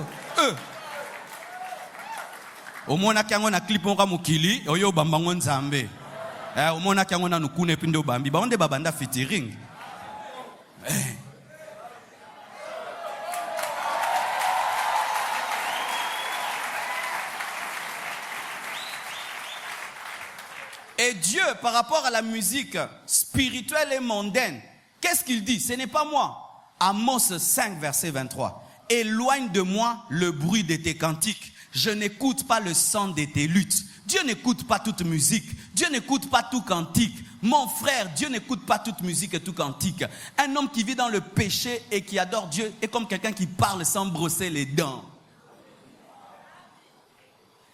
Au moins na kiango na clip on mukili, oyo bambango nzambe. Au moins na kiango na nukune pindo bambi, ba onde babanda featuring. Et Dieu, par rapport à la musique spirituelle et mondaine, qu'est-ce qu'il dit? Ce n'est pas moi. Amos 5, verset 23. Éloigne de moi le bruit de tes cantiques, Je n'écoute pas le son de tes luttes. Dieu n'écoute pas toute musique. Dieu n'écoute pas tout cantique. Mon frère, Dieu n'écoute pas toute musique et tout cantique. Un homme qui vit dans le péché et qui adore Dieu est comme quelqu'un qui parle sans brosser les dents.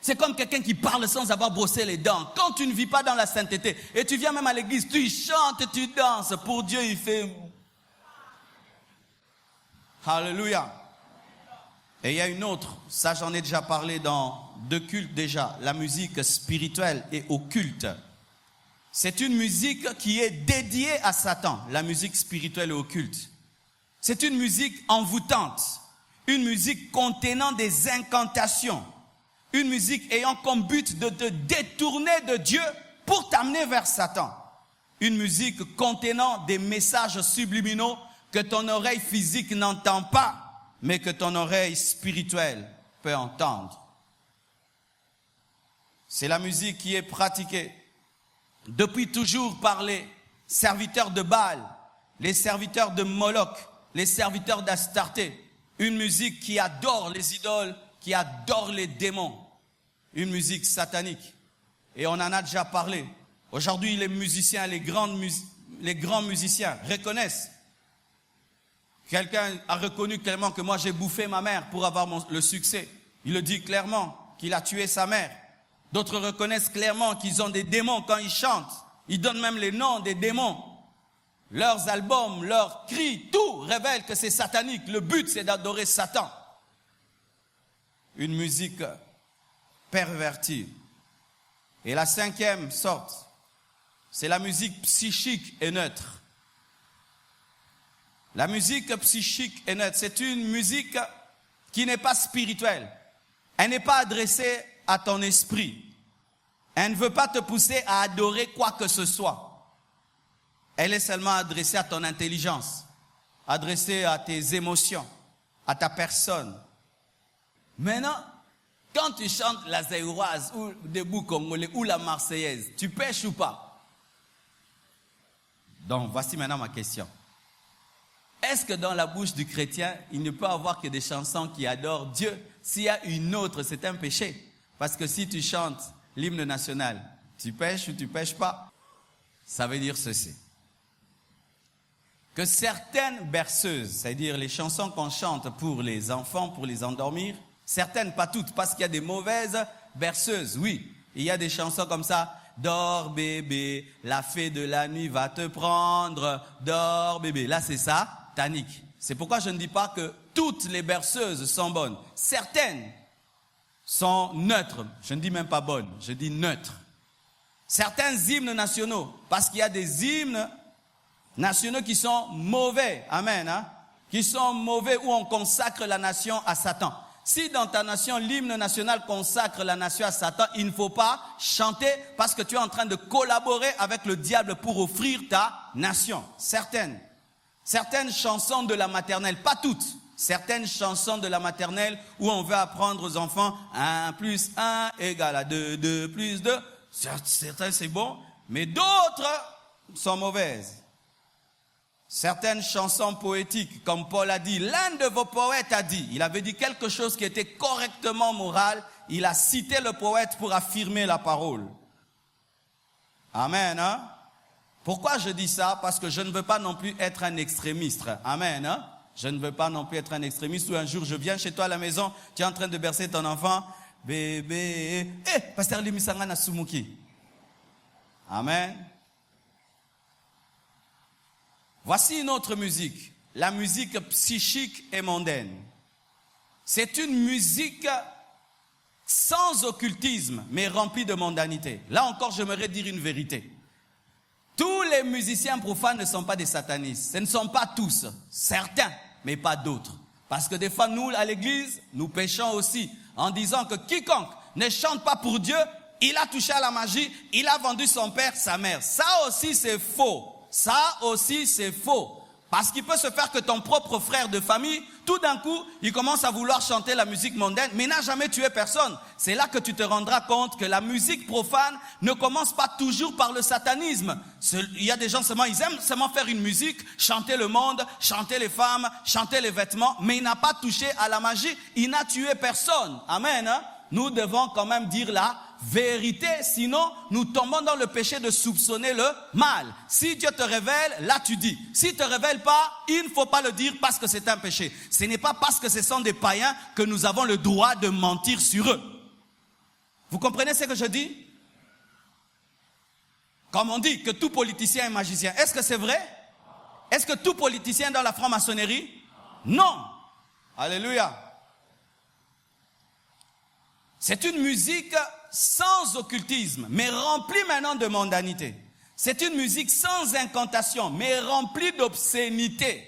C'est comme quelqu'un qui parle sans avoir brossé les dents. Quand tu ne vis pas dans la sainteté et tu viens même à l'église, tu chantes et tu danses. Pour Dieu, il fait... Alléluia. Et il y a une autre, ça j'en ai déjà parlé dans 2 cultes déjà, la musique spirituelle et occulte. C'est une musique qui est dédiée à Satan, la musique spirituelle et occulte. C'est une musique envoûtante, une musique contenant des incantations, une musique ayant comme but de te détourner de Dieu pour t'amener vers Satan. Une musique contenant des messages subliminaux que ton oreille physique n'entend pas, mais que ton oreille spirituelle peut entendre. C'est la musique qui est pratiquée depuis toujours par les serviteurs de Baal, les serviteurs de Moloch, les serviteurs d'Astarté. Une musique qui adore les idoles, qui adore les démons. Une musique satanique. Et on en a déjà parlé. Aujourd'hui, les musiciens, les grands musiciens reconnaissent. Quelqu'un a reconnu clairement que moi j'ai bouffé ma mère pour avoir le succès. Il le dit clairement qu'il a tué sa mère. D'autres reconnaissent clairement qu'ils ont des démons quand ils chantent. Ils donnent même les noms des démons. Leurs albums, leurs cris, tout révèle que c'est satanique. Le but, c'est d'adorer Satan. Une musique pervertie. Et la 5e sorte, c'est la musique psychique et neutre. La musique psychique et neutre, c'est une musique qui n'est pas spirituelle. Elle n'est pas adressée à ton esprit. Elle ne veut pas te pousser à adorer quoi que ce soit. Elle est seulement adressée à ton intelligence, adressée à tes émotions, à ta personne. Maintenant, quand tu chantes la zaïroise ou debout congolais ou la marseillaise, tu pêches ou pas? Donc, voici maintenant ma question. Est-ce que dans la bouche du chrétien, il ne peut y avoir que des chansons qui adorent Dieu? S'il y a une autre, c'est un péché. Parce que si tu chantes l'hymne national, tu pêches ou tu pêches pas? Ça veut dire ceci. Que certaines berceuses, c'est-à-dire les chansons qu'on chante pour les enfants, pour les endormir, certaines, pas toutes, parce qu'il y a des mauvaises berceuses, oui. Il y a des chansons comme ça. Dors bébé, la fée de la nuit va te prendre. Dors bébé. Là c'est satanique. C'est pourquoi je ne dis pas que toutes les berceuses sont bonnes. Certaines sont neutres. Je ne dis même pas bonnes, je dis neutres. Certains hymnes nationaux, parce qu'il y a des hymnes nationaux qui sont mauvais. Amen. Hein? Qui sont mauvais où on consacre la nation à Satan. Si dans ta nation, l'hymne national consacre la nation à Satan, il ne faut pas chanter parce que tu es en train de collaborer avec le diable pour offrir ta nation. Certaines chansons de la maternelle, pas toutes, certaines chansons de la maternelle où on veut apprendre aux enfants 1 + 1 = 2, 2 + 2. Certaines c'est bon, mais d'autres sont mauvaises. Certaines chansons poétiques, comme Paul a dit, l'un de vos poètes a dit, il avait dit quelque chose qui était correctement moral, il a cité le poète pour affirmer la parole. Amen. Hein? Pourquoi je dis ça? Parce que je ne veux pas non plus être un extrémiste. Amen. Hein? Je ne veux pas non plus être un extrémiste où un jour je viens chez toi à la maison, tu es en train de bercer ton enfant, bébé, pasteur Limisanga na Sumuki. Amen. Voici une autre musique, la musique psychique et mondaine. C'est une musique sans occultisme, mais remplie de mondanité. Là encore, j'aimerais dire une vérité. Tous les musiciens profanes ne sont pas des satanistes. Ce ne sont pas tous, certains, mais pas d'autres. Parce que des fois, nous, à l'église, nous péchons aussi en disant que quiconque ne chante pas pour Dieu, il a touché à la magie, il a vendu son père, sa mère. Ça aussi, c'est faux. Ça aussi, c'est faux. Parce qu'il peut se faire que ton propre frère de famille, tout d'un coup, il commence à vouloir chanter la musique mondaine, mais n'a jamais tué personne. C'est là que tu te rendras compte que la musique profane ne commence pas toujours par le satanisme. Il y a des gens seulement, ils aiment seulement faire une musique, chanter le monde, chanter les femmes, chanter les vêtements, mais il n'a pas touché à la magie, il n'a tué personne. Amen. Hein? nous devons quand même dire la vérité, sinon nous tombons dans le péché de soupçonner le mal. Si Dieu te révèle, là tu dis. S'il ne te révèle pas, il ne faut pas le dire parce que c'est un péché. Ce n'est pas parce que ce sont des païens que nous avons le droit de mentir sur eux. Vous comprenez ce que je dis? Comme on dit que tout politicien est magicien. Est-ce que c'est vrai? Est-ce que tout politicien est dans la franc-maçonnerie? Non. Alléluia. C'est une musique sans occultisme, mais remplie maintenant de mondanité. C'est une musique sans incantation, mais remplie d'obscénité.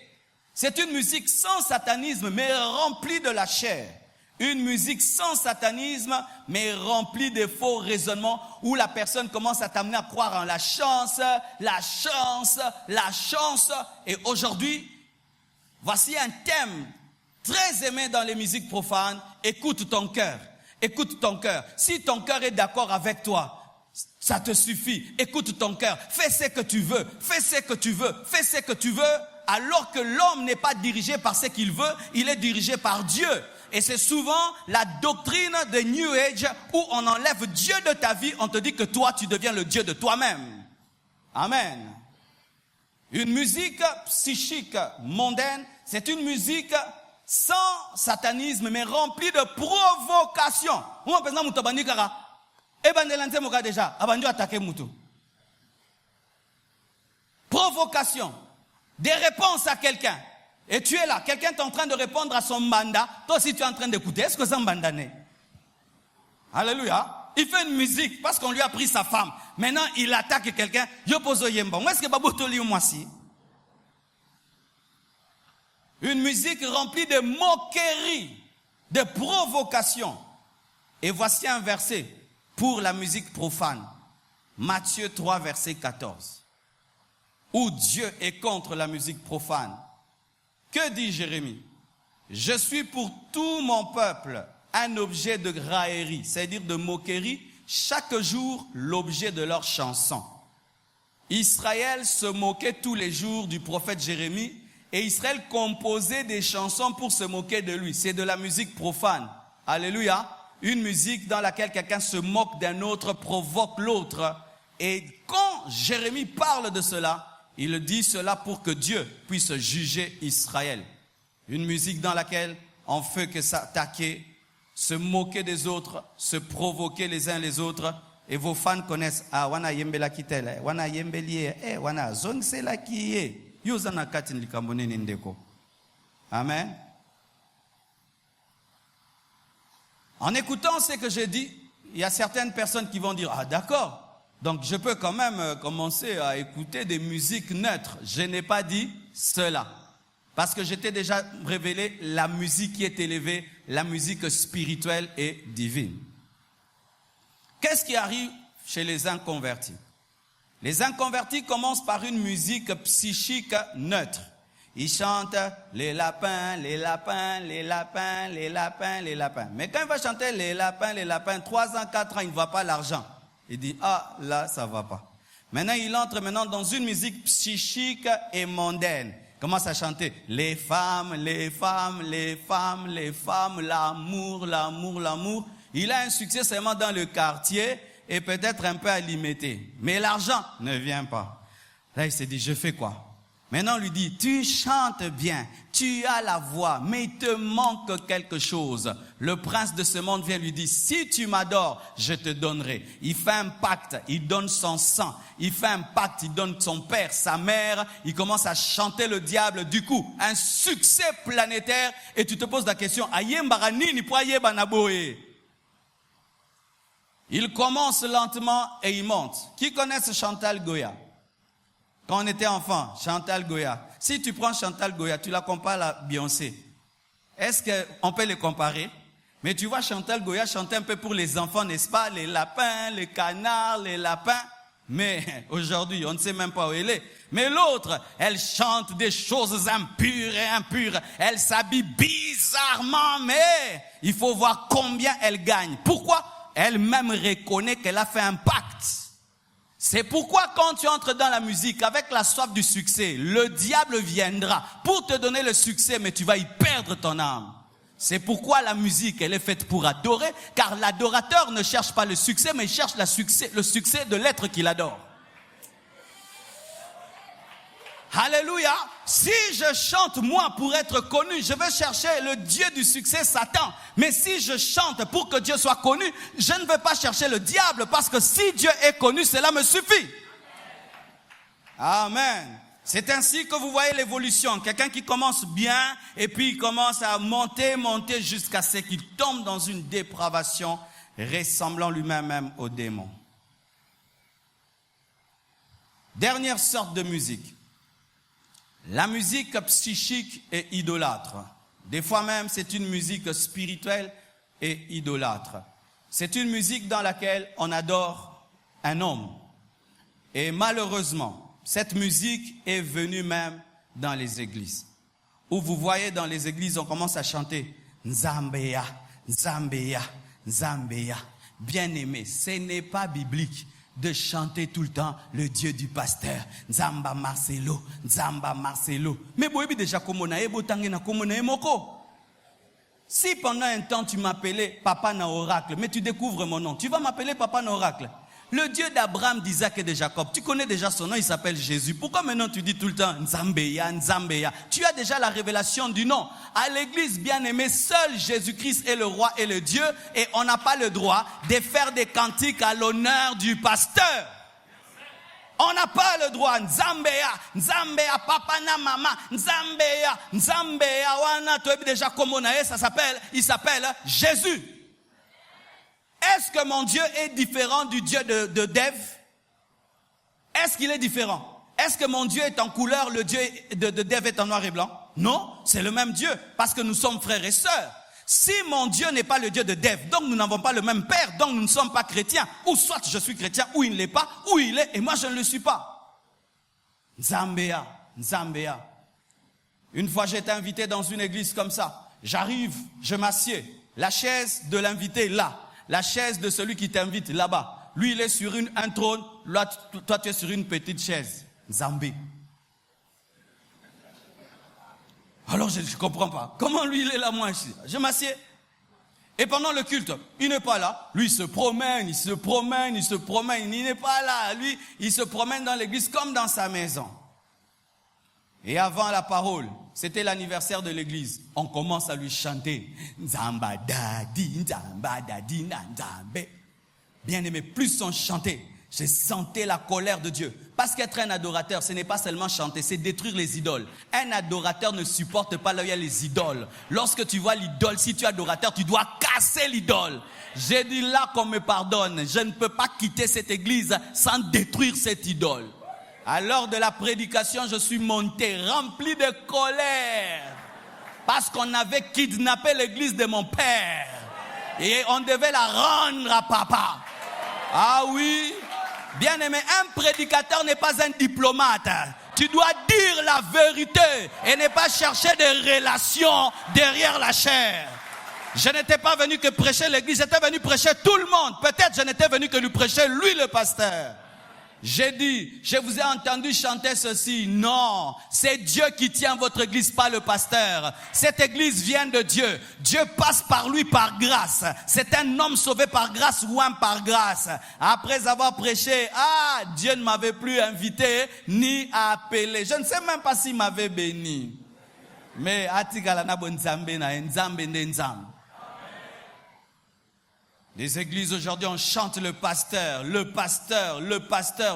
C'est une musique sans satanisme, mais remplie de la chair. Une musique sans satanisme, mais remplie de faux raisonnements, où la personne commence à t'amener à croire en la chance, la chance, la chance. Et aujourd'hui, voici un thème très aimé dans les musiques profanes. Écoute ton cœur. Écoute ton cœur. Si ton cœur est d'accord avec toi, ça te suffit. Écoute ton cœur. Fais ce que tu veux. Fais ce que tu veux. Fais ce que tu veux. Alors que l'homme n'est pas dirigé par ce qu'il veut, il est dirigé par Dieu. Et c'est souvent la doctrine de New Age où on enlève Dieu de ta vie, on te dit que toi, tu deviens le Dieu de toi-même. Amen. Une musique psychique mondaine, c'est une musique sans satanisme, mais remplie de provocation. Provocation. Des réponses à quelqu'un. Et tu es là, quelqu'un est en train de répondre à son mandat. Toi aussi tu es en train d'écouter. Est-ce que c'est un mandané? Alléluia. Il fait une musique parce qu'on lui a pris sa femme. Maintenant il attaque quelqu'un. Est-ce que Babotoli ou moi si? Une musique remplie de moqueries, de provocations. Et voici un verset pour la musique profane. Matthieu 3, verset 14. Où Dieu est contre la musique profane. Que dit Jérémie? Je suis pour tout mon peuple un objet de raillerie, c'est-à-dire de moquerie, chaque jour l'objet de leur chanson. Israël se moquait tous les jours du prophète Jérémie et Israël composait des chansons pour se moquer de lui. C'est de la musique profane. Alléluia. Une musique dans laquelle quelqu'un se moque d'un autre, provoque l'autre. Et quand Jérémie parle de cela, il dit cela pour que Dieu puisse juger Israël. Une musique dans laquelle on fait que s'attaquer, se moquer des autres, se provoquer les uns les autres. Et vos fans connaissent, ah, wana yembela kitele, wana yembelie, wana zongsela kiye, yozana katin likambone nindeko. Amen. En écoutant ce que j'ai dit, il y a certaines personnes qui vont dire, ah d'accord. Donc je peux quand même commencer à écouter des musiques neutres. Je n'ai pas dit cela. Parce que j'étais déjà révélé la musique qui est élevée, la musique spirituelle et divine. Qu'est-ce qui arrive chez les inconvertis? Les inconvertis commencent par une musique psychique neutre. Ils chantent les lapins, les lapins, les lapins, les lapins, les lapins. Mais quand il va chanter les lapins, 3 ans, 4 ans, il ne voit pas l'argent. Il dit, ah, là, ça ne va pas. Maintenant, il entre dans une musique psychique et mondaine. Il commence à chanter, les femmes, les femmes, les femmes, les femmes, l'amour, l'amour, l'amour. Il a un succès seulement dans le quartier et peut-être un peu à l'imiter. Mais l'argent ne vient pas. Là, il s'est dit, je fais quoi? Maintenant, on lui dit, tu chantes bien, tu as la voix, mais il te manque quelque chose. Le prince de ce monde vient lui dire, si tu m'adores, je te donnerai. Il fait un pacte, il donne son sang. Il fait un pacte, il donne son père, sa mère. Il commence à chanter le diable. Du coup, un succès planétaire. Et tu te poses la question, il commence lentement et il monte. Qui connaît Chantal Goya? Quand on était enfant, Chantal Goya. Si tu prends Chantal Goya, tu la compares à Beyoncé. Est-ce qu'on peut les comparer? Mais tu vois Chantal Goya chanter un peu pour les enfants, n'est-ce pas? Les lapins, les canards, les lapins. Mais aujourd'hui, on ne sait même pas où elle est. Mais l'autre, elle chante des choses impures et impures. Elle s'habille bizarrement, mais il faut voir combien elle gagne. Pourquoi? Elle-même reconnaît qu'elle a fait un pacte. C'est pourquoi quand tu entres dans la musique avec la soif du succès, le diable viendra pour te donner le succès, mais tu vas y perdre ton âme. C'est pourquoi la musique, elle est faite pour adorer, car l'adorateur ne cherche pas le succès, mais il cherche le succès de l'être qu'il adore. Alléluia. Si je chante moi pour être connu, je vais chercher le Dieu du succès, Satan. Mais si je chante pour que Dieu soit connu, je ne vais pas chercher le diable, parce que si Dieu est connu, cela me suffit. Amen. C'est ainsi que vous voyez l'évolution. Quelqu'un qui commence bien et puis il commence à monter jusqu'à ce qu'il tombe dans une dépravation ressemblant lui-même au démon. Dernière sorte de musique. La musique psychique et idolâtre. Des fois même, c'est une musique spirituelle et idolâtre. C'est une musique dans laquelle on adore un homme. Et malheureusement, cette musique est venue même dans les églises. Où vous voyez dans les églises, on commence à chanter Nzambeya, Nzambeya, Nzambeya. Bien-aimé, ce n'est pas biblique de chanter tout le temps le Dieu du pasteur. Nzamba Marcelo, Nzamba Marcelo. Mais boyebi déjà komona ebo tangena komona emoko. Si pendant un temps tu m'appelais Papa na Oracle, mais tu découvres mon nom, tu vas m'appeler Papa na Oracle. Le Dieu d'Abraham, d'Isaac et de Jacob, tu connais déjà son nom, il s'appelle Jésus. Pourquoi maintenant tu dis tout le temps Nzambeya, Nzambeya? Tu as déjà la révélation du nom. À l'église bien-aimée, seul Jésus-Christ est le roi et le Dieu, et on n'a pas le droit de faire des cantiques à l'honneur du pasteur. On n'a pas le droit. Nzambeya, Nzambeya, papa na mama, Nzambeya, Nzambeya, wana toebi déjà komonae, il s'appelle Jésus. Est-ce que mon Dieu est différent du Dieu de Dev? Est-ce qu'il est différent? Est-ce que mon Dieu est en couleur, le Dieu de Dev est en noir et blanc? Non, c'est le même Dieu, parce que nous sommes frères et sœurs. Si mon Dieu n'est pas le Dieu de Dev, donc nous n'avons pas le même Père, donc nous ne sommes pas chrétiens. Ou soit je suis chrétien, ou il ne l'est pas, ou il est, et moi je ne le suis pas. Nzambeya, Nzambeya. Une fois j'étais invité dans une église comme ça. J'arrive, je m'assieds. La chaise de l'invité là. La chaise de celui qui t'invite là-bas. Lui, il est sur un trône. Là, toi, tu es sur une petite chaise. Nzambé. Alors, je ne comprends pas. Comment lui, il est là, moi, ici? Je m'assieds. Et pendant le culte, il n'est pas là. Lui, il se promène. Il n'est pas là. Lui, il se promène dans l'église comme dans sa maison. Et avant la parole, c'était l'anniversaire de l'église. On commence à lui chanter Nzamba dadi, Nzamba dadi, Nzambe. Bien aimé, plus on chantait, je sentais la colère de Dieu. Parce qu'être un adorateur, ce n'est pas seulement chanter, c'est détruire les idoles. Un adorateur ne supporte pas là où il y a les idoles. Lorsque tu vois l'idole, si tu es adorateur, tu dois casser l'idole. J'ai dit là qu'on me pardonne. Je ne peux pas quitter cette église sans détruire cette idole. À l'heure de la prédication, je suis monté, rempli de colère. Parce qu'on avait kidnappé l'église de mon père. Et on devait la rendre à papa. Ah oui. Bien aimé, un prédicateur n'est pas un diplomate. Tu dois dire la vérité et ne pas chercher des relations derrière la chair. Je n'étais pas venu que prêcher l'église, j'étais venu prêcher tout le monde. Peut-être je n'étais venu que lui prêcher lui le pasteur. J'ai dit, je vous ai entendu chanter ceci. Non, c'est Dieu qui tient votre église, pas le pasteur. Cette église vient de Dieu. Dieu passe par lui par grâce. C'est un homme sauvé par grâce ou un par grâce. Après avoir prêché, Dieu ne m'avait plus invité ni appelé. Je ne sais même pas s'il m'avait béni. Mais atikalana bonzambe na nzambe nzambe. Les églises aujourd'hui, on chante le pasteur,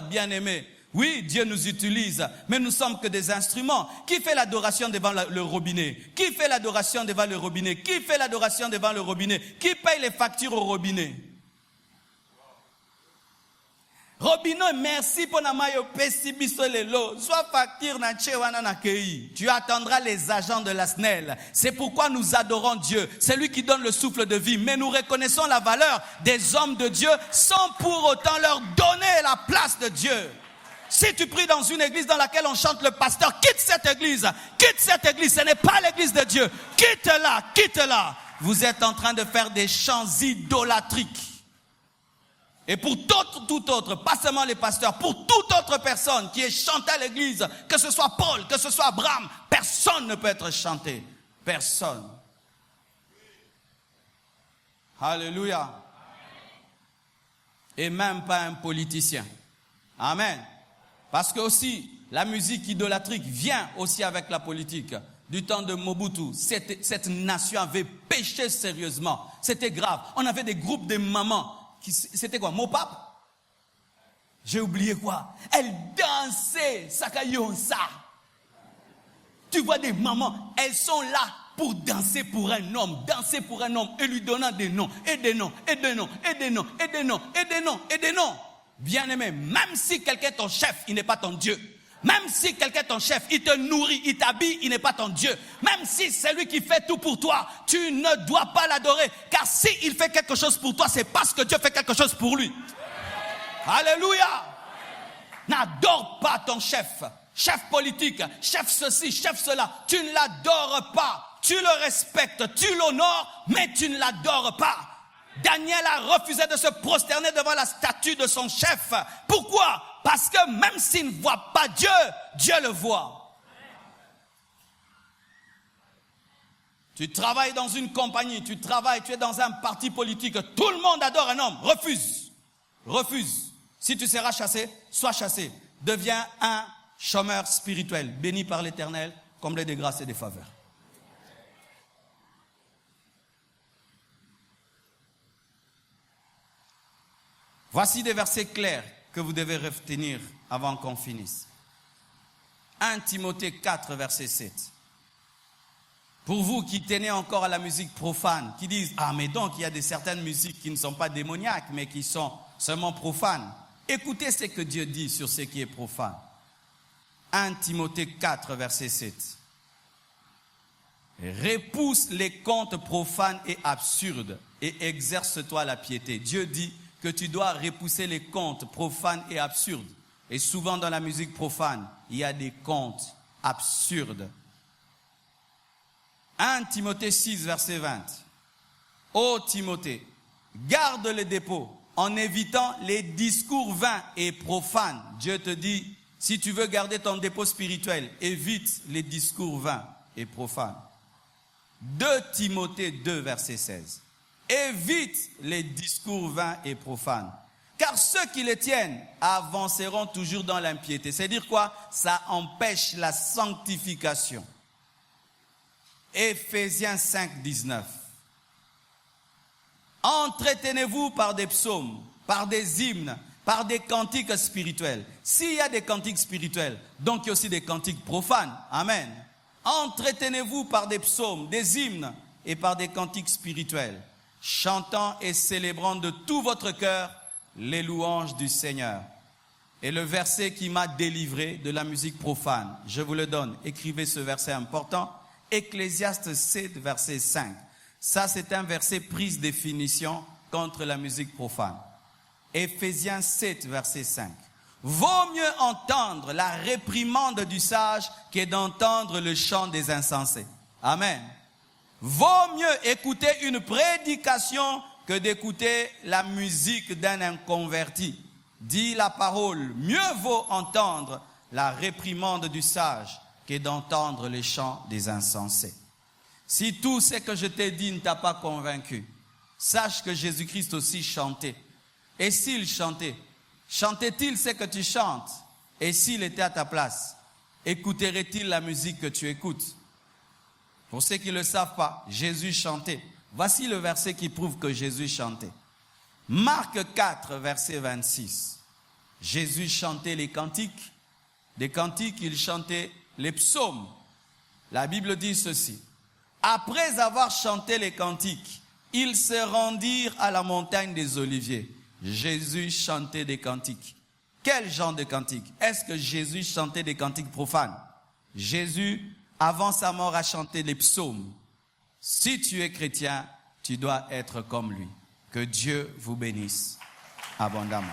bien-aimé. Oui, Dieu nous utilise, mais nous sommes que des instruments. Qui fait l'adoration devant le robinet? Qui fait l'adoration devant le robinet? Qui fait l'adoration devant le robinet? Qui paye les factures au robinet? Robinet, merci pour namayo pesi biso lelo. Soit facture na chewana na kei. Tu attendras les agents de la SNEL. C'est pourquoi nous adorons Dieu. C'est lui qui donne le souffle de vie. Mais nous reconnaissons la valeur des hommes de Dieu sans pour autant leur donner la place de Dieu. Si tu pries dans une église dans laquelle on chante le pasteur, quitte cette église. Quitte cette église. Ce n'est pas l'église de Dieu. Quitte-la, quitte-la. Vous êtes en train de faire des chants idolatriques. Et pour tout autre, pas seulement les pasteurs, pour toute autre personne qui est chantée à l'église, que ce soit Paul, que ce soit Abraham, personne ne peut être chanté. Personne. Alléluia. Et même pas un politicien. Amen. Parce que aussi, la musique idolâtrique vient aussi avec la politique. Du temps de Mobutu, cette nation avait péché sérieusement. C'était grave. On avait des groupes de mamans. C'était quoi, Mopap? J'ai oublié quoi? Elles dansaient, Sakayonsa. Tu vois des mamans, elles sont là pour danser pour un homme, et lui donnant des noms, et des noms, et des noms, et des noms, et des noms, et des noms, et des noms. Bien-aimé, même si quelqu'un est ton chef, il n'est pas ton Dieu. Même si quelqu'un est ton chef, il te nourrit, il t'habille, il n'est pas ton Dieu. Même si c'est lui qui fait tout pour toi, tu ne dois pas l'adorer. Car s'il fait quelque chose pour toi, c'est parce que Dieu fait quelque chose pour lui. Alléluia. N'adore pas ton chef. Chef politique, chef ceci, chef cela. Tu ne l'adores pas. Tu le respectes, tu l'honores, mais tu ne l'adores pas. Daniel a refusé de se prosterner devant la statue de son chef. Pourquoi? Parce que même s'il ne voit pas Dieu, Dieu le voit. Tu travailles dans une compagnie, tu es dans un parti politique, tout le monde adore un homme. Refuse. Refuse. Si tu seras chassé, sois chassé. Deviens un chômeur spirituel, béni par l'Éternel, comblé de grâces et de faveurs. Voici des versets clairs que vous devez retenir avant qu'on finisse. 1 Timothée 4, verset 7. Pour vous qui tenez encore à la musique profane, qui disent « Ah, mais donc il y a certaines musiques qui ne sont pas démoniaques, mais qui sont seulement profanes. » Écoutez ce que Dieu dit sur ce qui est profane. 1 Timothée 4, verset 7. Repousse les contes profanes et absurdes et exerce-toi la piété. Dieu dit que tu dois repousser les contes profanes et absurdes. Et souvent dans la musique profane, il y a des contes absurdes. 1 Timothée 6, verset 20. Ô Timothée, garde le dépôt en évitant les discours vains et profanes. Dieu te dit, si tu veux garder ton dépôt spirituel, évite les discours vains et profanes. 2 Timothée 2, verset 16. Évite les discours vains et profanes. Car ceux qui les tiennent avanceront toujours dans l'impiété. C'est-à-dire quoi? Ça empêche la sanctification. Éphésiens 5, 19. Entretenez-vous par des psaumes, par des hymnes, par des cantiques spirituels. S'il y a des cantiques spirituels, donc il y a aussi des cantiques profanes. Amen. Entretenez-vous par des psaumes, des hymnes et par des cantiques spirituels, chantant et célébrant de tout votre cœur les louanges du Seigneur. Et le verset qui m'a délivré de la musique profane, je vous le donne. Écrivez ce verset important. Ecclésiaste 7, verset 5. Ça, c'est un verset prise définition contre la musique profane. Éphésiens 7, verset 5. Vaut mieux entendre la réprimande du sage que d'entendre le chant des insensés. Amen. Vaut mieux écouter une prédication que d'écouter la musique d'un inconverti. Dit la parole, mieux vaut entendre la réprimande du sage que d'entendre les chants des insensés. Si tout ce que je t'ai dit ne t'a pas convaincu, sache que Jésus-Christ aussi chantait. Et s'il chantait, chantait-il ce que tu chantes? Et s'il était à ta place, écouterait-il la musique que tu écoutes? Pour ceux qui ne le savent pas, Jésus chantait. Voici le verset qui prouve que Jésus chantait. Marc 4, verset 26. Jésus chantait les cantiques. Des cantiques, il chantait les psaumes. La Bible dit ceci. Après avoir chanté les cantiques, ils se rendirent à la montagne des Oliviers. Jésus chantait des cantiques. Quel genre de cantiques? Est-ce que Jésus chantait des cantiques profanes? Jésus, avant sa mort, a chanté les psaumes. Si tu es chrétien, tu dois être comme lui. Que Dieu vous bénisse abondamment.